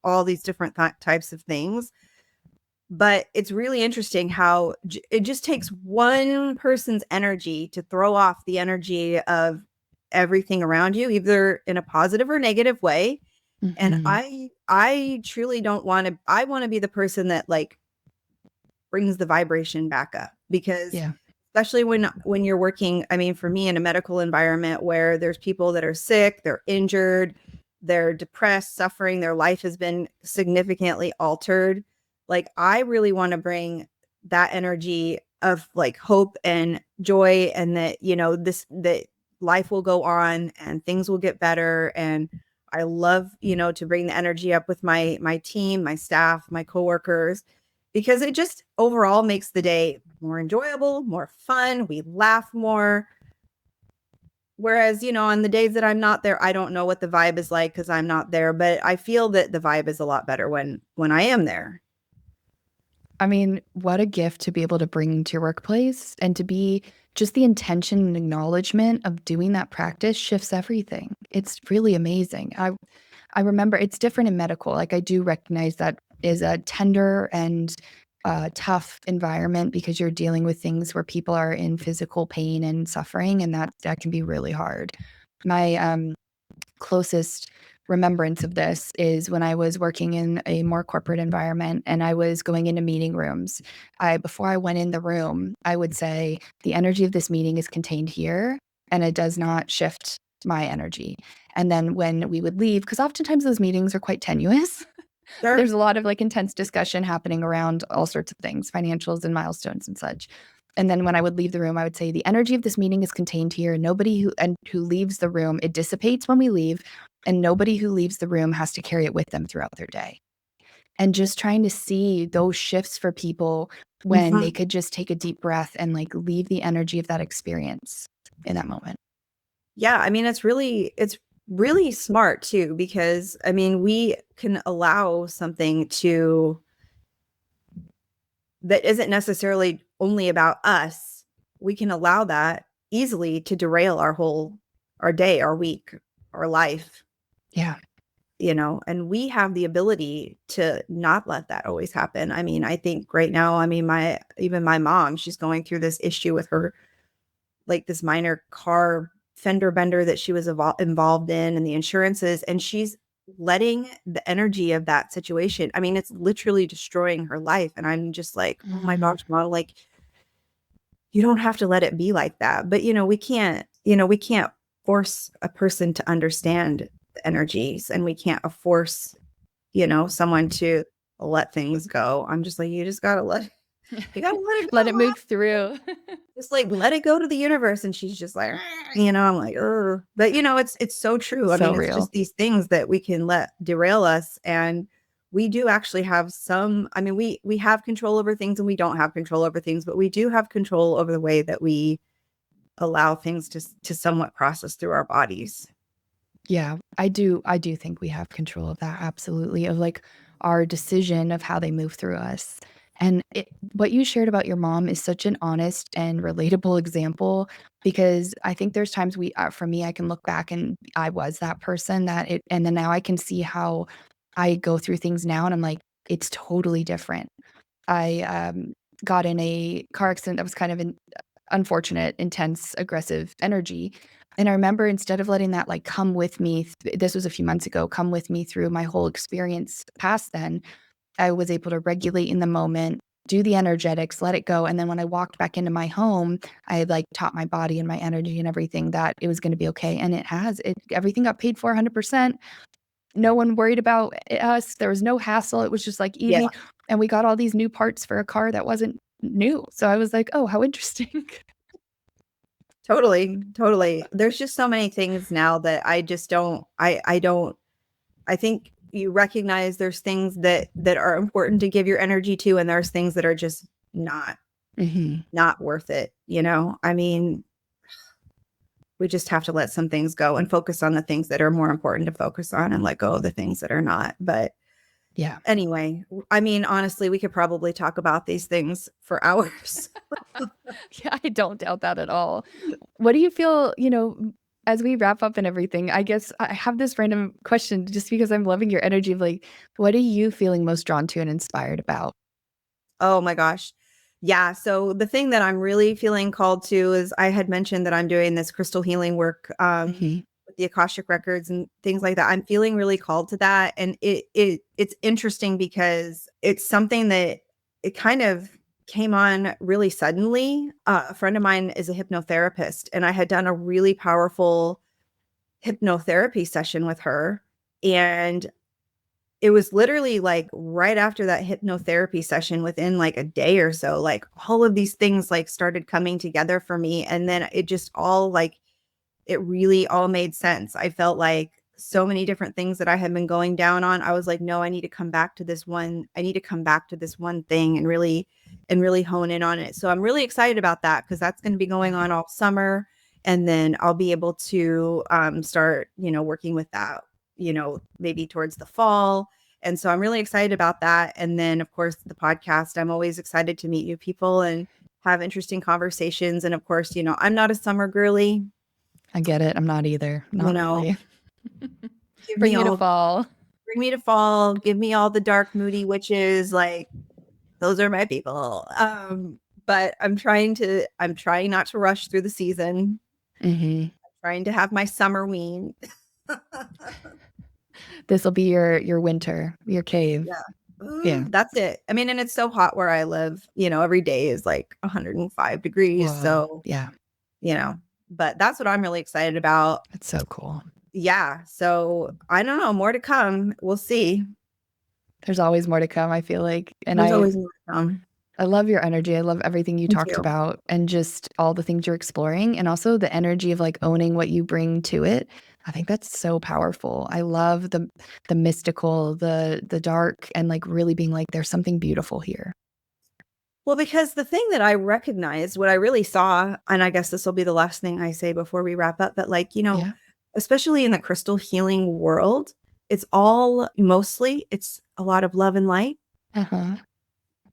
all these different types of things. But it's really interesting how it just takes one person's energy to throw off the energy of everything around you, either in a positive or negative way. And Mhm. I truly don't want to, I want to be the person that like brings the vibration back up, because Yeah. especially when you're working, I mean, for me, in a medical environment where there's people that are sick, they're injured, they're depressed, suffering, their life has been significantly altered. Like, I really want to bring that energy of like hope and joy, and that, that life will go on and things will get better. And I love, to bring the energy up with my team, my staff, my coworkers, because it just overall makes the day more enjoyable, more fun. We laugh more. Whereas, on the days that I'm not there, I don't know what the vibe is like because I'm not there, but I feel that the vibe is a lot better when I am there. I mean, what a gift to be able to bring to your workplace, and to be just the intention and acknowledgement of doing that practice shifts everything. It's really amazing. I remember it's different in medical. Like, I do recognize that is a tender and tough environment, because you're dealing with things where people are in physical pain and suffering, and that can be really hard. My closest remembrance of this is when I was working in a more corporate environment and I was going into meeting rooms. Before I went in the room, I would say the energy of this meeting is contained here, and it does not shift my energy. And then when we would leave, because oftentimes those meetings are quite tenuous, Sure. there's a lot of like intense discussion happening around all sorts of things, financials and milestones and such. And then when I would leave the room, I would say the energy of this meeting is contained here. Nobody who leaves the room, it dissipates when we leave, and nobody who leaves the room has to carry it with them throughout their day. And just trying to see those shifts for people when they Mhm. could just take a deep breath and like leave the energy of that experience in that moment. Yeah, I mean, it's really smart too, because I mean, we can allow something to that isn't necessarily only about us, we can allow that easily to derail our day, our week, our life. Yeah. And we have the ability to not let that always happen. I mean, I think right now, I mean, even my mom, she's going through this issue with her, like this minor car fender bender that she was involved in and the insurances, and she's letting the energy of that situation. I mean, it's literally destroying her life. And I'm just like, oh my Mhm. gosh, mom, like, you don't have to let it be like that. But we can't force a person to understand the energies, and we can't force, someone to let things go. I'm just like, you gotta let it Let go, it Mom. move through. Just like let it go to the universe. And she's just like, I'm like, ugh. But it's so true. I So mean, it's real. just these things that we can let derail us. And we do actually have some, I mean, we have control over things and we don't have control over things, but we do have control over the way that we allow things to somewhat process through our bodies. Yeah, I do think we have control of that, absolutely, of like our decision of how they move through us. And what you shared about your mom is such an honest and relatable example because I think there's times for me, I can look back and I was that person and then now I can see how I go through things now and I'm like, it's totally different. I got in a car accident that was kind of an unfortunate, intense, aggressive energy. And I remember instead of letting that like come with me, this was a few months ago, come with me through my whole experience past then, I was able to regulate in the moment, do the energetics, let it go. And then when I walked back into my home, I had like taught my body and my energy and everything that it was going to be okay. And everything got paid for 100%. No one worried about us. There was no hassle. It was just like Yeah, easy. And we got all these new parts for a car that wasn't new. So I was like, oh, how interesting. totally. Totally. There's just so many things now that I just don't, I think you recognize there's things that are important to give your energy to, and there's things that are just not Hmm. not worth it. I mean, we just have to let some things go and focus on the things that are more important to focus on, and let go of the things that are not. But Yeah. anyway, I mean, honestly, we could probably talk about these things for hours. Yeah, I don't doubt that at all. What do you feel, as we wrap up and everything, I guess I have this random question just because I'm loving your energy of like, what are you feeling most drawn to and inspired about? Oh my gosh. Yeah. So the thing that I'm really feeling called to is, I had mentioned that I'm doing this crystal healing work Hmm. with the Akashic records and things like that. I'm feeling really called to that. And it's interesting because it's something that it kind of came on really suddenly. A friend of mine is a hypnotherapist, and I had done a really powerful hypnotherapy session with her. And it was literally like right after that hypnotherapy session, within like a day or so, like all of these things like started coming together for me. And then it just all like, it really all made sense. I felt like so many different things that I had been going down on. I was like, no, I need to come back to this one. I need to come back to this one thing and really hone in on it. So I'm really excited about that, because that's going to be going on all summer. And then I'll be able to start, working with that, maybe towards the fall. And so I'm really excited about that. And then, of course, the podcast, I'm always excited to meet new people and have interesting conversations. And of course, I'm not a summer girly. I get it. I'm not either. you Not know, really. give Bring me me to all, fall. bring me to fall, give me all the dark, moody witches. Like, those are my people. But I'm trying not to rush through the season, Hmm. trying to have my summer ween. This will be your winter, your cave. Yeah. Ooh, Yeah. that's it. I mean, and it's so hot where I live, every day is like 105 degrees. Whoa. So, Yeah. you know, but that's what I'm really excited about. It's so cool. Yeah. So I don't know, more to come. We'll see. There's always more to come, I feel like. And There's I always more to come. I love your energy. I love everything you Me talked too. about and just all the things you're exploring and also the energy of like owning what you bring to it. I think that's so powerful. I love the mystical, the dark and like really being like there's something beautiful here. Well, because the thing that I recognized, what I really saw, and I guess this will be the last thing I say before we wrap up, but like, Yeah. especially in the crystal healing world, it's a lot of love and light. Uh-huh.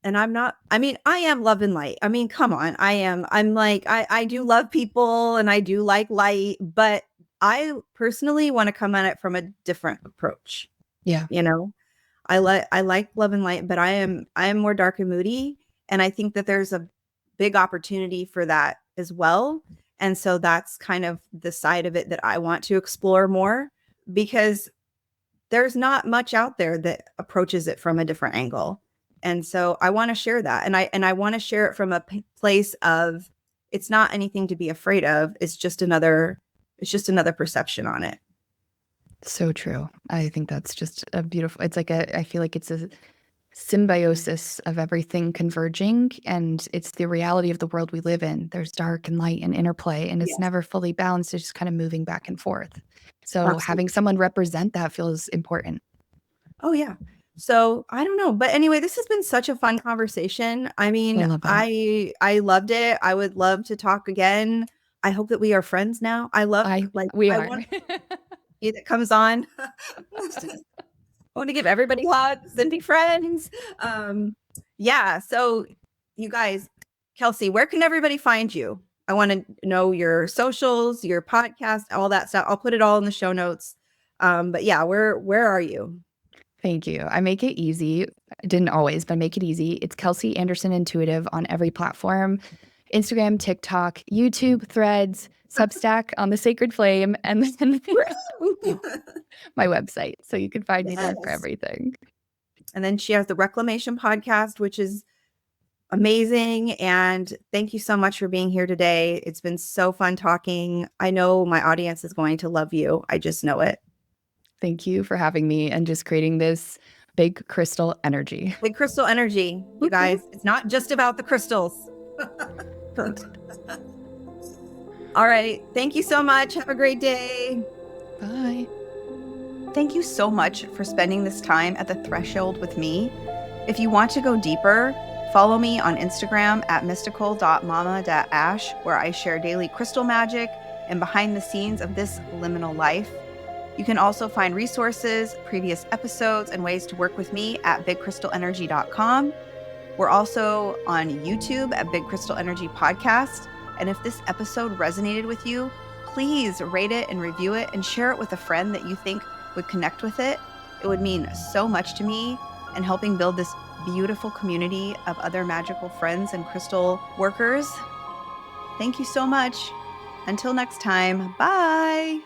And I'm not, I mean, I am love and light. I mean, come on. I'm like, I do love people and I do like light, but I personally want to come at it from a different approach. Yeah. You know, I like love and light, but I am more dark and moody. And I think that there's a big opportunity for that as well. And so that's kind of the side of it that I want to explore more, because there's not much out there that approaches it from a different angle. And so I want to share that. And I want to share it from a place of, it's not anything to be afraid of. It's just another perception on it. So true. I think that's just a beautiful, it's like I feel like it's a symbiosis of everything converging, and it's the reality of the world we live in. There's dark and light and interplay, and it's Yes, never fully balanced. It's just kind of moving back and forth. So having absolutely. someone represent that feels important. Oh yeah. So I don't know, but anyway, this has been such a fun conversation. I I mean, love that. I loved it. I would love to talk again. I hope that we are friends now. We I are. want you that comes on. I want to give everybody hugs and be friends. Yeah. So you guys, Kelsey, where can everybody find you? I want to know your socials, your podcast, all that stuff. I'll put it all in the show notes. But yeah, where are you? Thank you. I make it easy. Didn't always, but make it easy. It's Kelsey Anderson Intuitive on every platform: Instagram, TikTok, YouTube, Threads, Substack on the Sacred Flame, and then my website. So you can find me there for Yes. everything. And then she has the Reclamation podcast, which is amazing. And thank you so much for being here today. It's been so fun talking. I know my audience is going to love you. I just know it. Thank you for having me and just creating this big crystal energy. Big crystal energy, you guys. It's not just about the crystals. All right. Thank you so much. Have a great day. Bye. Thank you so much for spending this time at the threshold with me. If you want to go deeper, follow me on Instagram at mystical.mama.ash, where I share daily crystal magic and behind the scenes of this liminal life. You can also find resources, previous episodes, and ways to work with me at bigcrystalenergy.com. We're also on YouTube at Big Crystal Energy Podcast. And if this episode resonated with you, please rate it and review it and share it with a friend that you think would connect with it. It would mean so much to me and helping build this beautiful community of other magical friends and crystal workers. Thank you so much. Until next time, bye.